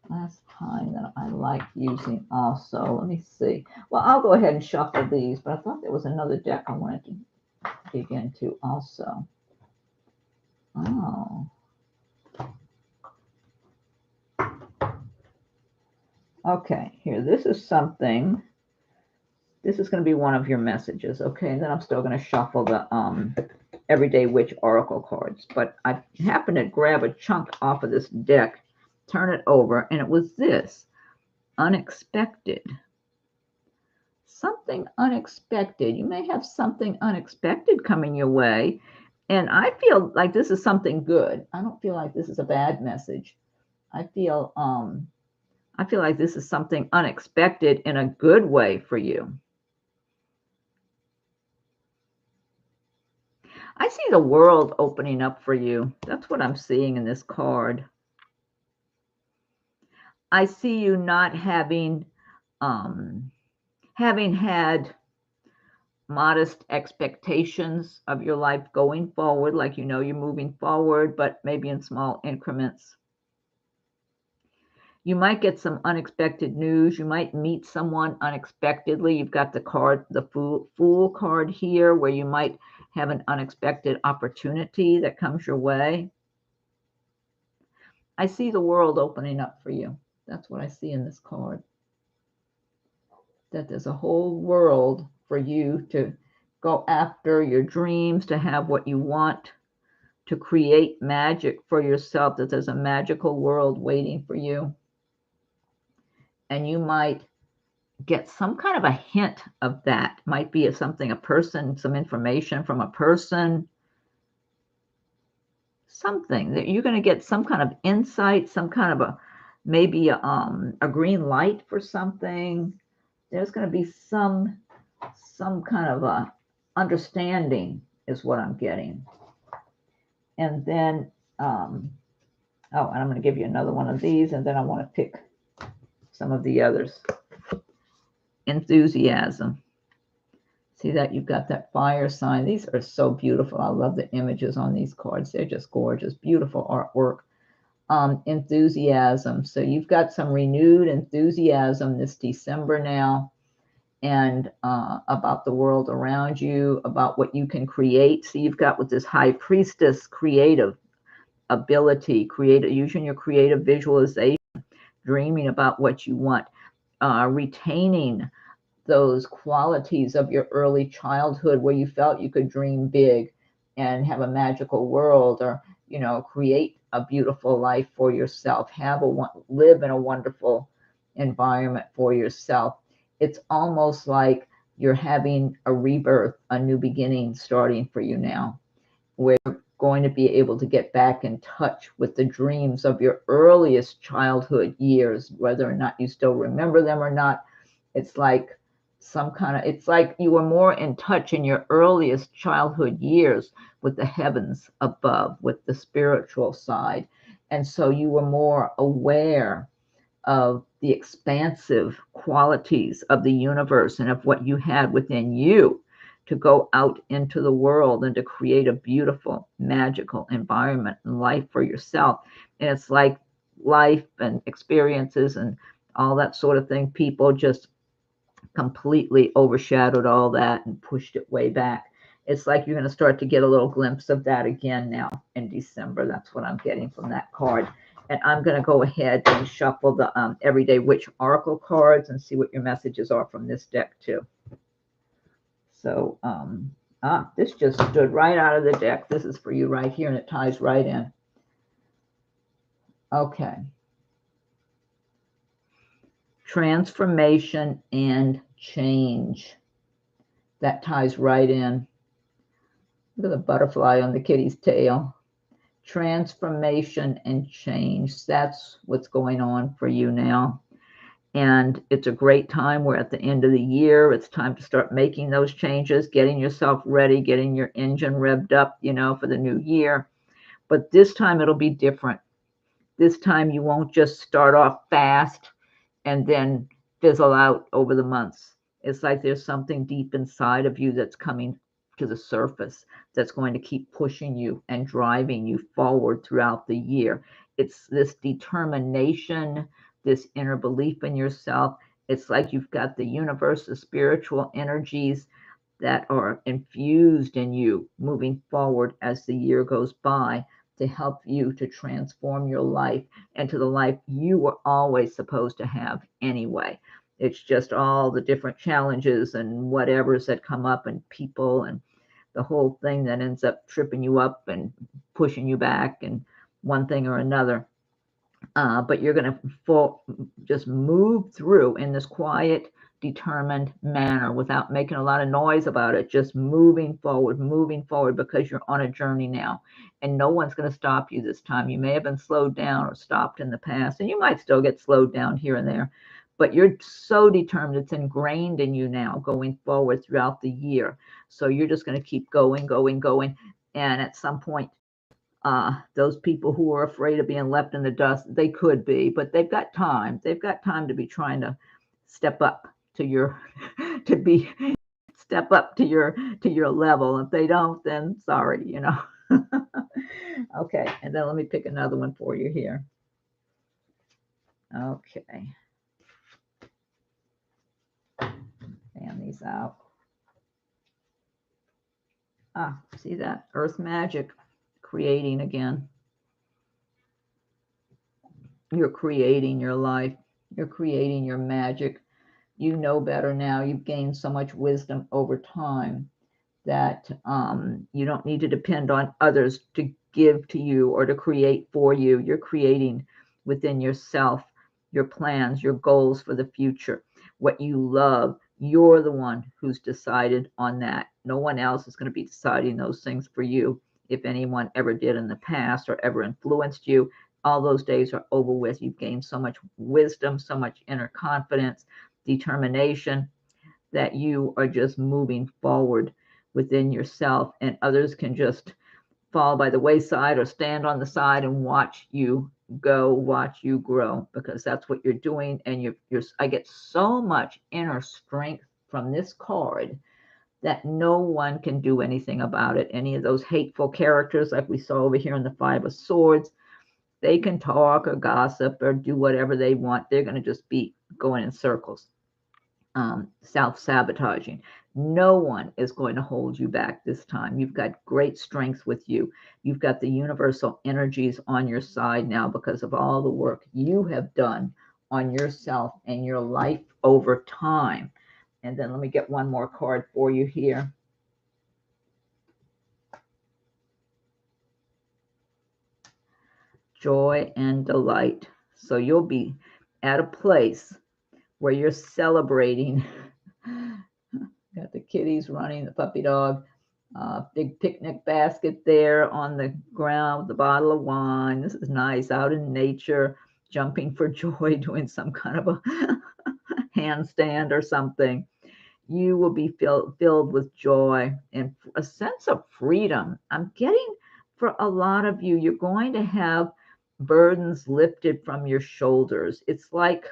last time that I liked using also? Let me see. Well, I'll go ahead and shuffle these, but I thought there was another deck I wanted to dig into also. Oh. Okay, here, this is something. This is going to be one of your messages, okay? And then I'm still going to shuffle the Everyday Witch Oracle cards. But I happened to grab a chunk off of this deck, turn it over, and it was this. Unexpected. Something unexpected. You may have something unexpected coming your way. And I feel like this is something good. I don't feel like this is a bad message. I feel like this is something unexpected in a good way for you. I see the world opening up for you. That's what I'm seeing in this card. I see you not having had modest expectations of your life going forward, like you're moving forward, but maybe in small increments. You might get some unexpected news. You might meet someone unexpectedly. You've got the card, the Fool card here, where you might have an unexpected opportunity that comes your way. I see the world opening up for you. That's what I see in this card. That there's a whole world for you to go after your dreams, to have what you want, to create magic for yourself, that there's a magical world waiting for you. And you might get some kind of a hint of that. Might be something, a person, some information from a person, something that you're going to get some kind of insight, some kind of maybe a green light for something. There's going to be some kind of a understanding is what I'm getting. And then, and I'm going to give you another one of these, and then I want to pick some of the others. Enthusiasm. See that? You've got that fire sign. These are so beautiful. I love the images on these cards. They're just gorgeous. Beautiful artwork. Enthusiasm. So you've got some renewed enthusiasm this December now, and about the world around you, about what you can create. So you've got with this High Priestess, creative ability, using your creative visualization, dreaming about what you want, retaining those qualities of your early childhood where you felt you could dream big and have a magical world, or create a beautiful life for yourself, live in a wonderful environment for yourself. It's almost like you're having a rebirth, a new beginning starting for you now, where going to be able to get back in touch with the dreams of your earliest childhood years, whether or not you still remember them or not. It's like it's like you were more in touch in your earliest childhood years with the heavens above, with the spiritual side. And so you were more aware of the expansive qualities of the universe and of what you had within you to go out into the world and to create a beautiful, magical environment and life for yourself. And it's like life and experiences and all that sort of thing, people just completely overshadowed all that and pushed it way back. It's like you're going to start to get a little glimpse of that again now in December. That's what I'm getting from that card. And I'm going to go ahead and shuffle the Everyday Witch Oracle cards and see what your messages are from this deck too. So, this just stood right out of the deck. This is for you right here, and it ties right in. Okay. Transformation and change. That ties right in. Look at the butterfly on the kitty's tail. Transformation and change. That's what's going on for you now. And it's a great time. We're at the end of the year. It's time to start making those changes, getting yourself ready, getting your engine revved up, for the new year. But this time it'll be different. This time you won't just start off fast and then fizzle out over the months. It's like there's something deep inside of you that's coming to the surface that's going to keep pushing you and driving you forward throughout the year. It's this determination, this inner belief in yourself. It's like you've got the universe, the spiritual energies that are infused in you moving forward as the year goes by to help you to transform your life into the life you were always supposed to have anyway. It's just all the different challenges and whatever's that come up and people and the whole thing that ends up tripping you up and pushing you back and one thing or another. But you're going to just move through in this quiet, determined manner without making a lot of noise about it, just moving forward because you're on a journey now and no one's going to stop you this time. You may have been slowed down or stopped in the past, and you might still get slowed down here and there, but you're so determined. It's ingrained in you now going forward throughout the year. So you're just going to keep going. And at some point, those people who are afraid of being left in the dust, they could be, but they've got time. They've got time to be trying to step up to your step up to your level. If they don't, then sorry, Okay, and then let me pick another one for you here. Okay. Fan these out. See that? Earth magic, creating again. You're creating your life. You're creating your magic. You know better now. You've gained so much wisdom over time that you don't need to depend on others to give to you or to create for you. You're creating within yourself your plans, your goals for the future, what you love. You're the one who's decided on that. No one else is going to be deciding those things for you. If anyone ever did in the past or ever influenced you, all those days are over with. You've gained so much wisdom, so much inner confidence, determination, that you are just moving forward within yourself, and others can just fall by the wayside or stand on the side and watch you go, watch you grow, because that's what you're doing. And I get so much inner strength from this card that no one can do anything about it. Any of those hateful characters like we saw over here in the Five of Swords, they can talk or gossip or do whatever they want. They're going to just be going in circles, self-sabotaging. No one is going to hold you back this time. You've got great strength with you. You've got the universal energies on your side now because of all the work you have done on yourself and your life over time. And then let me get one more card for you here. Joy and delight. So you'll be at a place where you're celebrating. Got the kitties running, the puppy dog. Big picnic basket there on the ground with a bottle of wine. This is nice, out in nature, jumping for joy, doing some kind of a handstand or something. You will be filled with joy and a sense of freedom. I'm getting, for a lot of you, you're going to have burdens lifted from your shoulders. It's like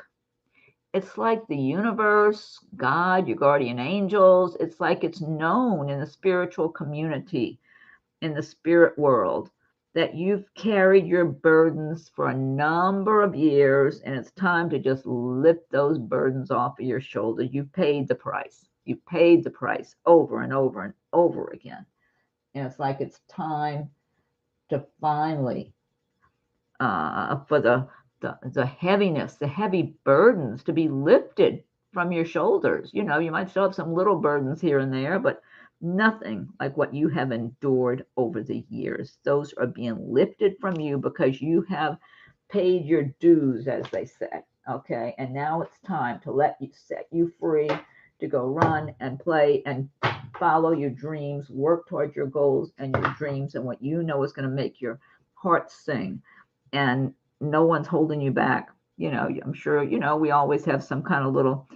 the universe, God, your guardian angels, it's like it's known in the spiritual community, in the spirit world, that you've carried your burdens for a number of years and it's time to just lift those burdens off of your shoulders. You paid the price. You paid the price over and over and over again. And it's like it's time to finally, for the heaviness, the heavy burdens to be lifted from your shoulders. You know, you might still have some little burdens here and there, but nothing like what you have endured over the years. Those are being lifted from you because you have paid your dues, as they say. Okay. And now it's time to set you free to go run and play and follow your dreams, work toward your goals and your dreams and what you know is going to make your heart sing. And no one's holding you back. You know, I'm sure, you know, we always have some kind of little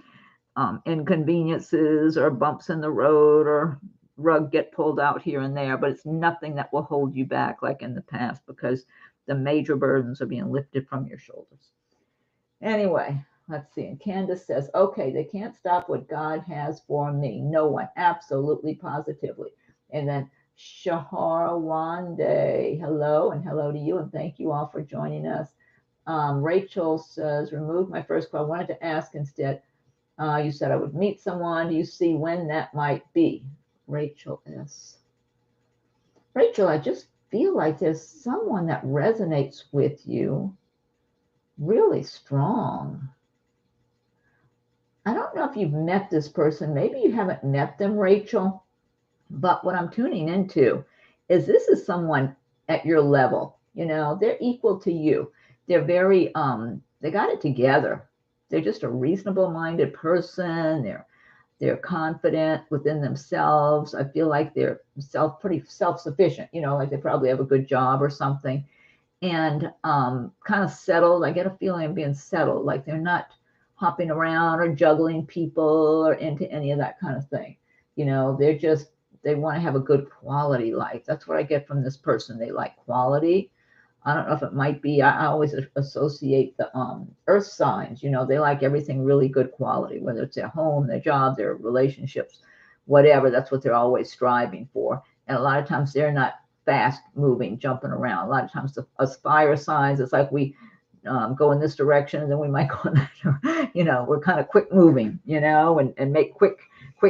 inconveniences or bumps in the road or rug get pulled out here and there, but it's nothing that will hold you back like in the past because the major burdens are being lifted from your shoulders. Anyway, let's see. And Candace says, okay, they can't stop what God has for me. No one, absolutely, positively. And then Shahar Wande, hello, and hello to you, and thank you all for joining us. Rachel says, remove my first call. I wanted to ask instead, you said I would meet someone. Do you see when that might be? Rachel S. Rachel, I just feel like there's someone that resonates with you really strong. I don't know if you've met this person. Maybe you haven't met them, Rachel. But what I'm tuning into is this is someone at your level. You know, they're equal to you. They're very, they got it together. They're just a reasonable minded person. They're confident within themselves. I feel like they're pretty self-sufficient, you know, like they probably have a good job or something. And kind of settled. I get a feeling of being settled, like they're not hopping around or juggling people or into any of that kind of thing. You know, they want to have a good quality life. That's what I get from this person. They like quality. I don't know if it might be, I always associate the earth signs, you know, they like everything really good quality, whether it's their home, their job, their relationships, whatever. That's what they're always striving for. And a lot of times they're not fast moving, jumping around. A lot of times us fire signs, it's like we go in this direction and then we might go in that, you know, we're kind of quick moving, you know, and make quick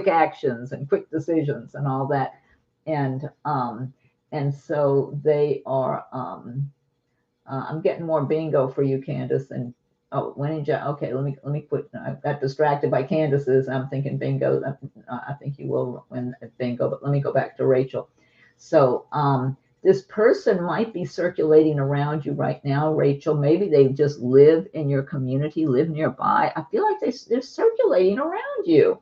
actions and quick decisions and all that. And so they are, I'm getting more bingo for you, Candace. And okay, let me put. I got distracted by Candace's. I'm thinking bingo. I think you will win at bingo. But let me go back to Rachel. So this person might be circulating around you right now, Rachel. Maybe they just live in your community, live nearby. I feel like they're circulating around you.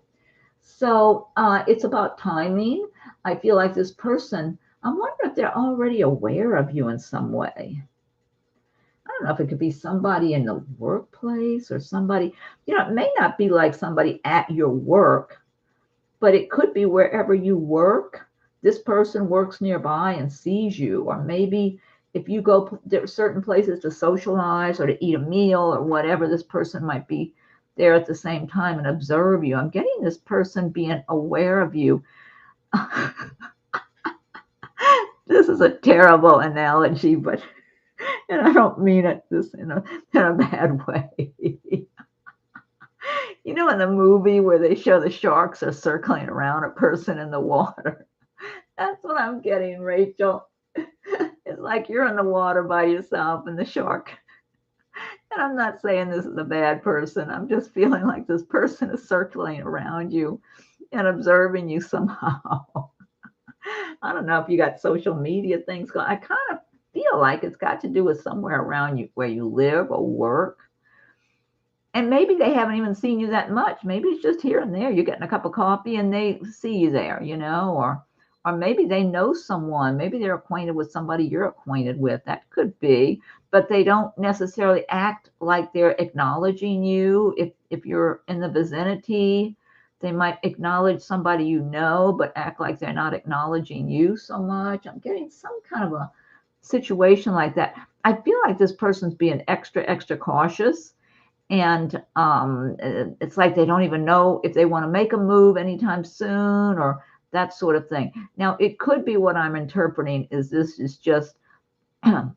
So it's about timing. I feel like this person. I'm wondering if they're already aware of you in some way. I don't know if it could be somebody in the workplace or somebody, you know, it may not be like somebody at your work, but it could be wherever you work. This person works nearby and sees you, or maybe if you go there are certain places to socialize or to eat a meal or whatever, this person might be there at the same time and observe you. I'm getting this person being aware of you. This is a terrible analogy, but and I don't mean it this in a bad way. You know, in the movie where they show the sharks are circling around a person in the water. That's what I'm getting, Rachel. It's like you're in the water by yourself and the shark. And I'm not saying this is a bad person. I'm just feeling like this person is circling around you and observing you somehow. I don't know if you got social media things going. I kind of feel like it's got to do with somewhere around you where you live or work. And maybe they haven't even seen you that much. Maybe it's just here and there. You're getting a cup of coffee and they see you there, you know, or maybe they know someone, maybe they're acquainted with somebody you're acquainted with. That could be, but they don't necessarily act like they're acknowledging you. If you're in the vicinity, they might acknowledge somebody you know, but act like they're not acknowledging you so much. I'm getting some kind of a situation like that. I feel like this person's being extra cautious, and it's like they don't even know if they want to make a move anytime soon or that sort of thing. Now, it could be what I'm interpreting is this is just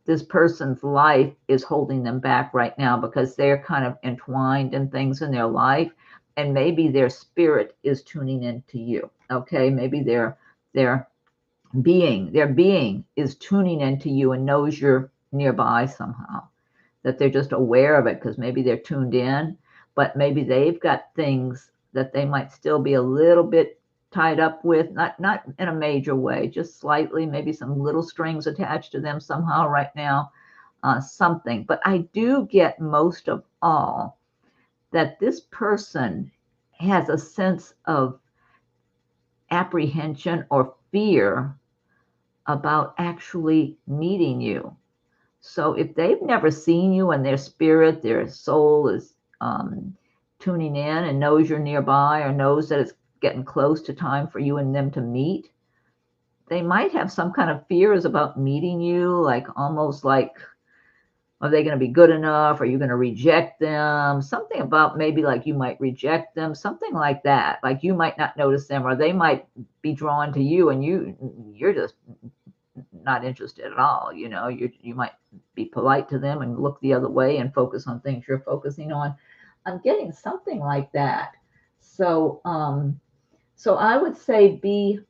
this person's life is holding them back right now because they're kind of entwined in things in their life, and maybe their spirit is tuning into you. Okay, maybe their being is tuning into you and knows you're nearby somehow, that they're just aware of it because maybe they're tuned in, but maybe they've got things that they might still be a little bit tied up with, not in a major way, just slightly, maybe some little strings attached to them somehow right now, something. But I do get most of all that this person has a sense of apprehension or fear about actually meeting you. So if they've never seen you and their spirit, their soul is tuning in and knows you're nearby or knows that it's getting close to time for you and them to meet, they might have some kind of fears about meeting you, like almost like, are they going to be good enough? Are you going to reject them? Something about maybe like you might reject them, something like that. Like you might not notice them, or they might be drawn to you and you're just not interested at all. You might be polite to them and look the other way and focus on things you're focusing on. I'm getting something like that. So I would say be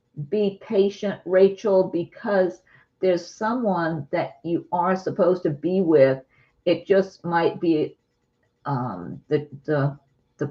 patient, Rachel, because there's someone that you are supposed to be with. It just might be the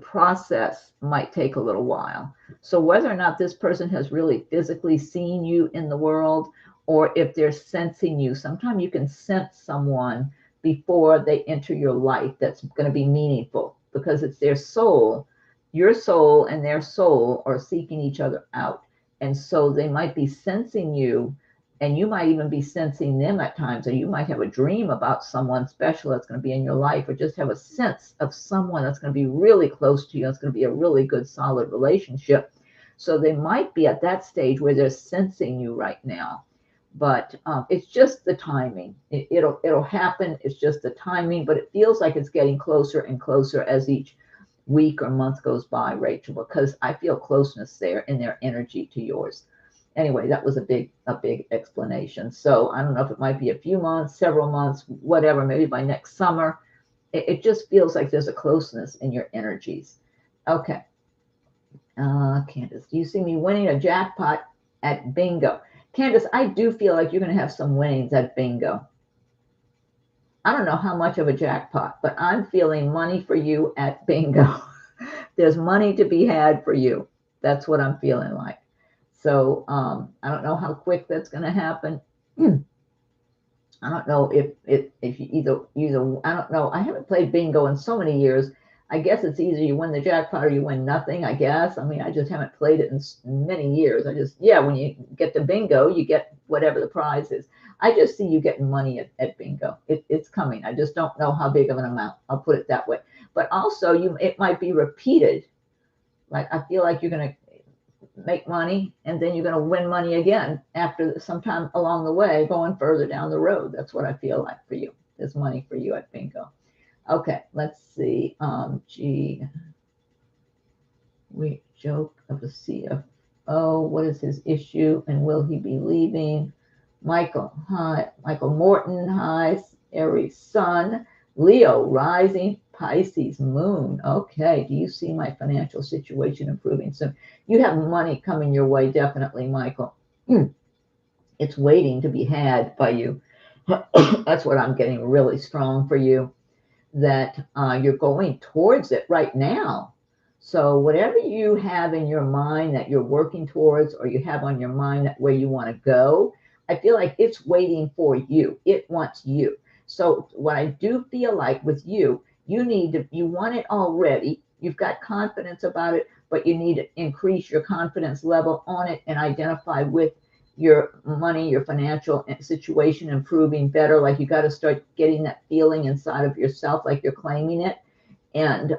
process might take a little while. So whether or not this person has really physically seen you in the world, or if they're sensing you, sometimes you can sense someone before they enter your life that's going to be meaningful, because it's their soul. Your soul and their soul are seeking each other out. And so they might be sensing you, and you might even be sensing them at times, or you might have a dream about someone special that's going to be in your life, or just have a sense of someone that's going to be really close to you. It's going to be a really good, solid relationship. So they might be at that stage where they're sensing you right now. But it's just the timing. It'll happen. It's just the timing, but it feels like it's getting closer and closer as each week or month goes by, Rachel, because I feel closeness there in their energy to yours. Anyway, that was a big explanation. So I don't know if it might be a few months, several months, whatever, maybe by next summer. It just feels like there's a closeness in your energies. Okay. Candace, do you see me winning a jackpot at bingo? Candace, I do feel like you're going to have some winnings at bingo. I don't know how much of a jackpot, but I'm feeling money for you at bingo. There's money to be had for you. That's what I'm feeling like. So I don't know how quick that's going to happen. I don't know if you either I don't know. I haven't played bingo in so many years. I guess it's either you win the jackpot or you win nothing, I guess. I mean, I just haven't played it in many years. When you get to bingo, you get whatever the prize is. I just see you getting money at bingo. It's coming. I just don't know how big of an amount. I'll put it that way. But also, it might be repeated. Like, I feel like you're going to make money and then you're going to win money again after sometime along the way, going further down the road. That's what I feel like for you. There's money for you at bingo. Okay, let's see. We joke of the CFO. What is his issue and will he be leaving? Michael, hi. Michael Morton, hi. Aries sun. Leo rising. Pisces moon. Okay, do you see my financial situation improving soon? You have money coming your way, definitely, Michael. It's waiting to be had by you. That's what I'm getting really strong for you. That you're going towards it right now. So whatever you have in your mind that you're working towards, or you have on your mind that where you want to go, I feel like it's waiting for you. It wants you. So what I do feel like with you, you want it already. You've got confidence about it, but you need to increase your confidence level on it and identify with your money, your financial situation improving better. Like you got to start getting that feeling inside of yourself, like you're claiming it. And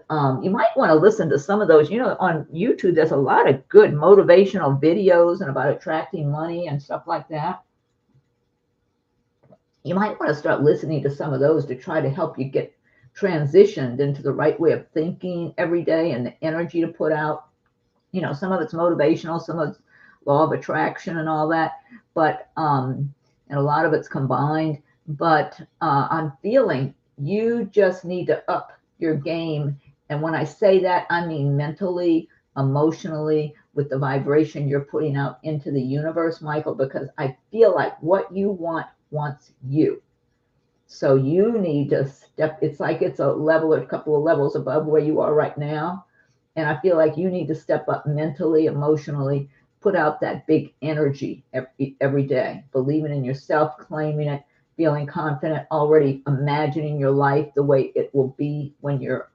you might want to listen to some of those. On YouTube, there's a lot of good motivational videos and about attracting money and stuff like that. You might want to start listening to some of those to try to help you get transitioned into the right way of thinking every day and the energy to put out. Some of it's motivational, some of it's law of attraction and all that, but and a lot of it's combined. But I'm feeling you just need to up your game. And when I say that, I mean mentally, emotionally, with the vibration you're putting out into the universe, Michael, because I feel like what you want wants you. So you need to step, it's like it's a level or a couple of levels above where you are right now. And I feel like you need to step up mentally, emotionally, put out that big energy every day, believing in yourself, claiming it, feeling confident, already imagining your life the way it will be when you're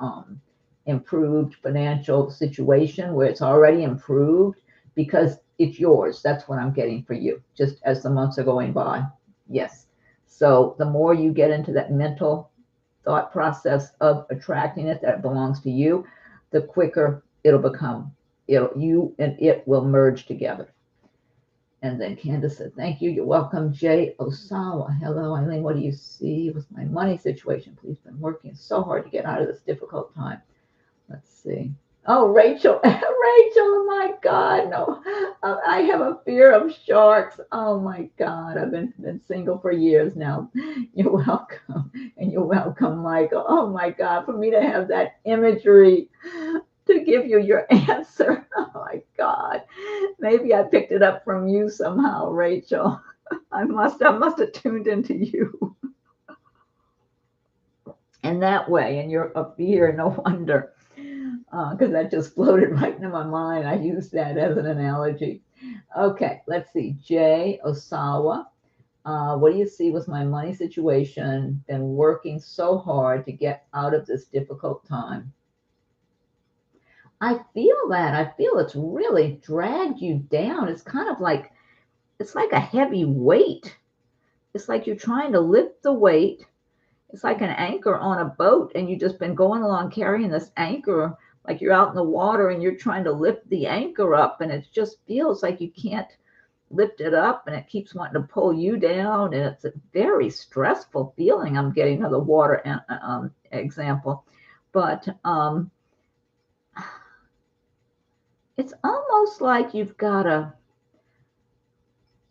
improved financial situation, where it's already improved because it's yours. That's what I'm getting for you, just as the months are going by. Yes. So the more you get into that mental thought process of attracting it, that it belongs to you, the quicker it'll become. You and it will merge together. And then Candace said, thank you. You're welcome. Jay Osawa. Hello, Eileen. What do you see with my money situation? Please, been working so hard to get out of this difficult time. Let's see. Oh, Rachel. Rachel, oh my God. No, I have a fear of sharks. Oh my God. I've been single for years now. You're welcome. And you're welcome, Michael. Oh my God. For me to have that imagery to give you your answer. Oh my God. Maybe I picked it up from you somehow, Rachel. I must have tuned into you. And that way, and you're a fear, no wonder. Because that just floated right into my mind. I used that as an analogy. Okay, let's see. Jay Osawa. What do you see with my money situation? Been working so hard to get out of this difficult time. I feel that. I feel it's really dragged you down. It's kind of like, it's like a heavy weight. It's like you're trying to lift the weight. It's like an anchor on a boat, and you've just been going along carrying this anchor like you're out in the water and you're trying to lift the anchor up, and it just feels like you can't lift it up, and it keeps wanting to pull you down, and it's a very stressful feeling. I'm getting another water example, but it's almost like you've got to,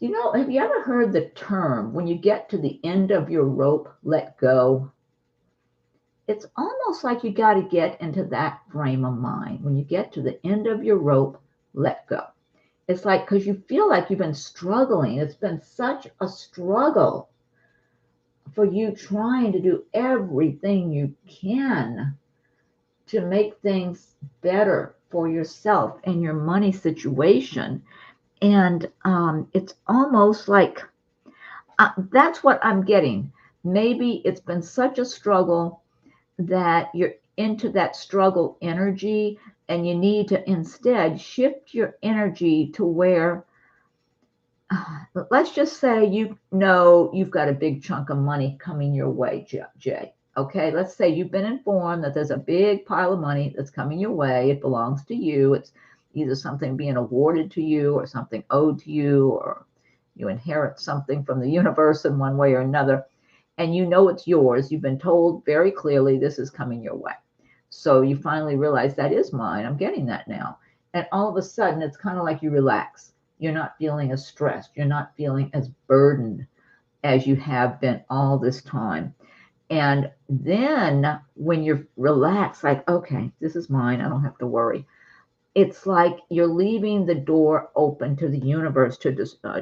have you ever heard the term, when you get to the end of your rope, let go? It's almost like you got to get into that frame of mind. When you get to the end of your rope, let go. It's like, because you feel like you've been struggling. It's been such a struggle for you trying to do everything you can to make things better for yourself and your money situation. And it's almost like, that's what I'm getting. Maybe it's been such a struggle that you're into that struggle energy, and you need to instead shift your energy to where, let's just say, you've got a big chunk of money coming your way, Jay. Okay, let's say you've been informed that there's a big pile of money that's coming your way. It belongs to you. It's either something being awarded to you or something owed to you, or you inherit something from the universe in one way or another. And it's yours. You've been told very clearly this is coming your way. So you finally realize that is mine. I'm getting that now. And all of a sudden, it's kind of like you relax. You're not feeling as stressed. You're not feeling as burdened as you have been all this time. And then when you're relaxed, like, okay, this is mine, I don't have to worry. It's like you're leaving the door open to the universe to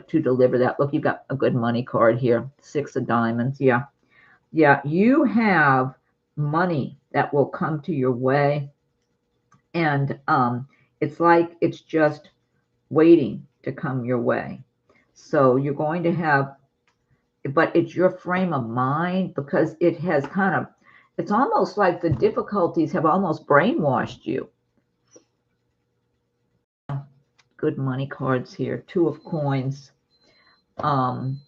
deliver that. Look, you've got a good money card here, 6 of diamonds. Yeah, you have money that will come to your way, and it's like it's just waiting to come your way. So you're going to have, but it's your frame of mind, because it has it's almost like the difficulties have almost brainwashed you. Good money cards here. 2 of coins. um,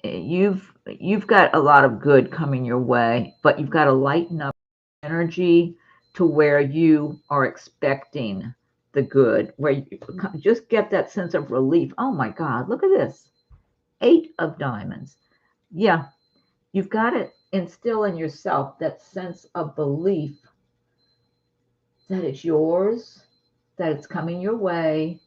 you've got a lot of good coming your way, but you've got to lighten up energy to where you are expecting the good, where you just get that sense of relief. Oh my God, look at this. 8 of diamonds. Yeah, you've got to instill in yourself that sense of belief that it's yours, that it's coming your way,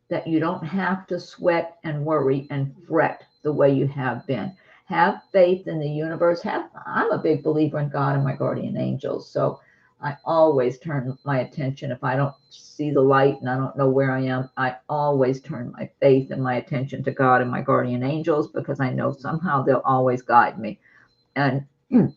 that you don't have to sweat and worry and fret the way you have been. Have faith in the universe. I'm a big believer in God and my guardian angels. So I always turn my attention, if I don't see the light and I don't know where I am, I always turn my faith and my attention to God and my guardian angels, because I know somehow they'll always guide me. And you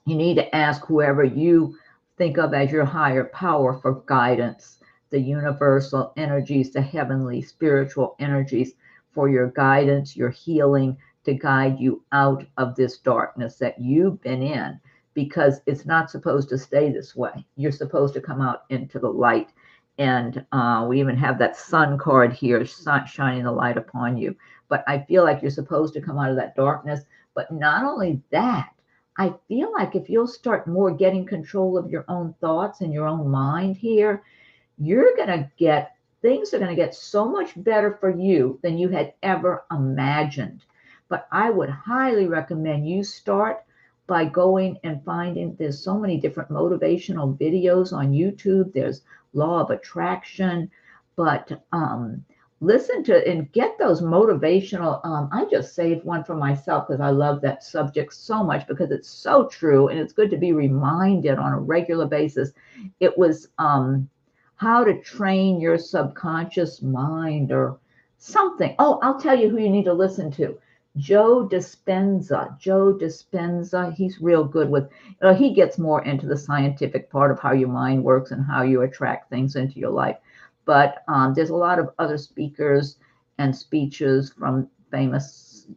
need to ask whoever you think of as your higher power for guidance, the universal energies, the heavenly spiritual energies, for your guidance, your healing, to guide you out of this darkness that you've been in, because it's not supposed to stay this way. You're supposed to come out into the light. And we even have that sun card here, sun shining the light upon you. But I feel like you're supposed to come out of that darkness. But not only that, I feel like if you'll start more getting control of your own thoughts and your own mind here, you're going to get, things are going to get so much better for you than you had ever imagined. But I would highly recommend you start by going and finding, there's so many different motivational videos on YouTube. There's law of attraction, but listen to and get those motivational. I just saved one for myself because I love that subject so much, because it's so true and it's good to be reminded on a regular basis. It was how to train your subconscious mind or something. Oh, I'll tell you who you need to listen to. Joe Dispenza. Joe Dispenza. He's real good with, he gets more into the scientific part of how your mind works and how you attract things into your life. But there's a lot of other speakers and speeches from famous,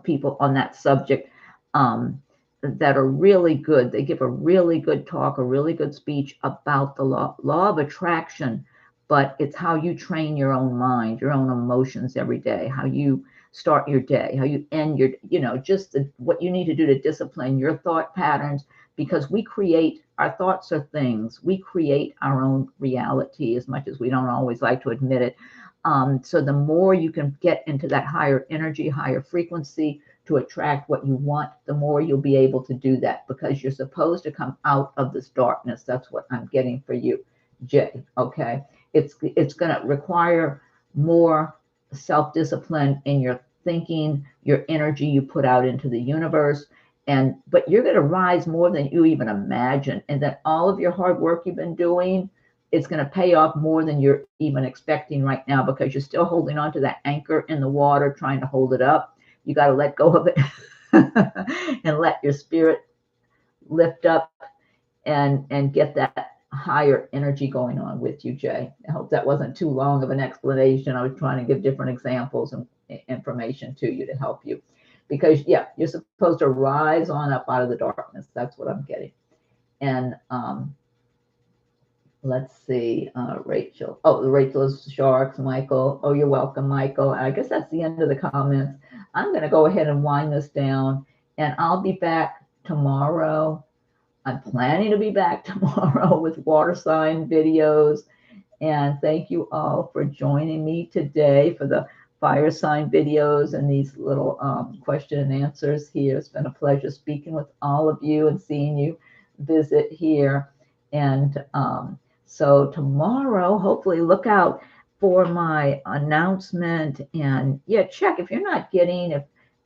people on that subject that are really good. They give a really good talk, a really good speech about the law of attraction, but it's how you train your own mind, your own emotions every day, how you start your day, how you end your, just what you need to do to discipline your thought patterns, because we create, our thoughts are things, we create our own reality, as much as we don't always like to admit it. So the more you can get into that higher energy, higher frequency to attract what you want, the more you'll be able to do that, because you're supposed to come out of this darkness. That's what I'm getting for you, Jay. Okay. It's going to require more self-discipline in your thinking, your energy you put out into the universe. But you're going to rise more than you even imagine. And that all of your hard work you've been doing, it's going to pay off more than you're even expecting right now, because you're still holding on to that anchor in the water, trying to hold it up. You got to let go of it and let your spirit lift up and get that higher energy going on with you, Jay. I hope that wasn't too long of an explanation. I was trying to give different examples and information to you to help you, because yeah, you're supposed to rise on up out of the darkness. That's what I'm getting. And let's see, Rachel. Oh, Rachel is sharks, Michael. Oh, you're welcome, Michael. I guess that's the end of the comments. I'm going to go ahead and wind this down, and I'll be back tomorrow. I'm planning to be back tomorrow with water sign videos. And thank you all for joining me today for the fire sign videos and these little question and answers here. It's been a pleasure speaking with all of you and seeing you visit here. And so tomorrow, hopefully look out for my announcement. And yeah, check if you're not getting,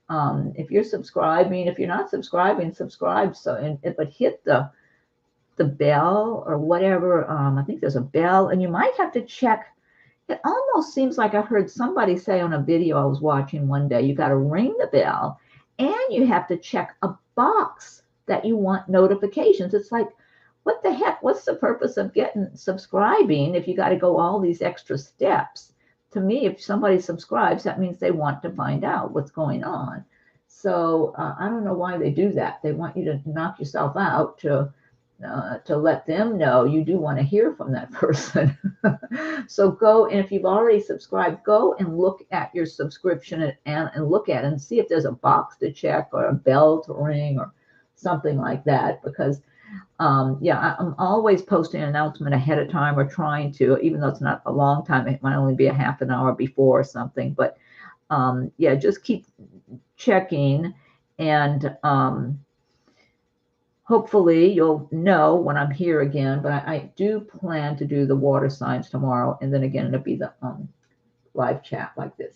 if you're subscribing, if you're not subscribing, subscribe. So, but hit the bell or whatever. I think there's a bell, and you might have to check. It almost seems like I heard somebody say on a video I was watching one day, you got to ring the bell and you have to check a box that you want notifications. It's like, what the heck? What's the purpose of subscribing if you got to go all these extra steps? To me, if somebody subscribes, that means they want to find out what's going on. So I don't know why they do that. They want you to knock yourself out to to let them know you do want to hear from that person. So go, and if you've already subscribed, go and look at your subscription and look at it and see if there's a box to check or a bell to ring or something like that. Because yeah, I'm always posting an announcement ahead of time, or trying to, even though it's not a long time, it might only be a half an hour before or something. But yeah, just keep checking, and hopefully you'll know when I'm here again. But I do plan to do the water signs tomorrow, and then again it'll be the live chat like this.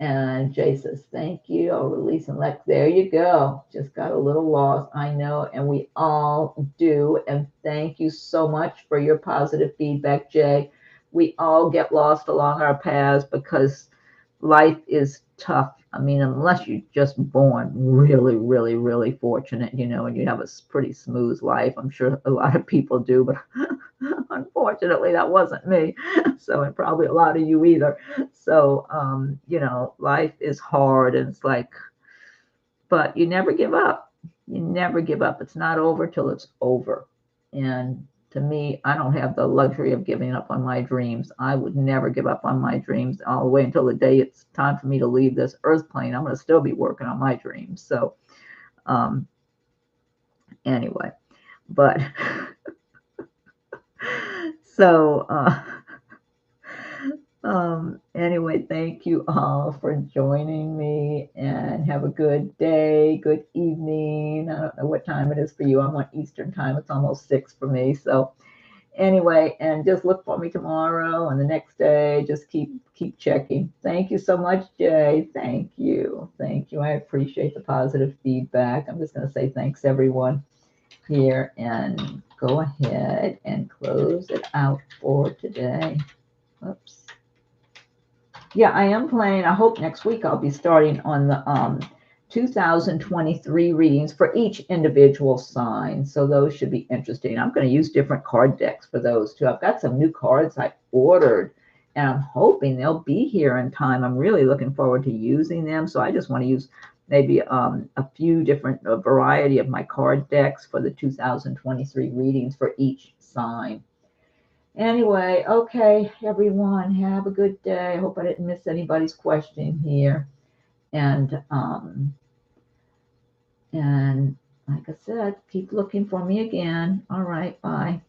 And Jay says, thank you. I'll release and let. There you go. Just got a little lost. I know, and we all do. And thank you so much for your positive feedback, Jay. We all get lost along our paths because life is tough. I mean, unless you're just born really, really, really fortunate, you know, and you have a pretty smooth life. I'm sure a lot of people do, but unfortunately, that wasn't me. So, and probably a lot of you either. So, you know, life is hard, and it's like, but you never give up. You never give up. It's not over till it's over. And to me, I don't have the luxury of giving up on my dreams. I would never give up on my dreams all the way until the day it's time for me to leave this earth plane. I'm going to still be working on my dreams. So, anyway, but so, anyway, thank you all for joining me, and have a good day, good evening. I don't know what time it is for you. I'm on Eastern time. It's almost 6 for me. So anyway, and just look for me tomorrow and the next day. Just keep checking. Thank you so much, Jay. Thank you. Thank you. I appreciate the positive feedback. I'm just going to say thanks, everyone, here, and go ahead and close it out for today. Oops. Yeah, I am planning. I hope next week I'll be starting on the 2023 readings for each individual sign. So those should be interesting. I'm going to use different card decks for those too. I've got some new cards I ordered, and I'm hoping they'll be here in time. I'm really looking forward to using them. So I just want to use maybe a few different variety of my card decks for the 2023 readings for each sign. Anyway, okay, everyone, have a good day. I hope I didn't miss anybody's question here. And like I said, keep looking for me again. All right, bye.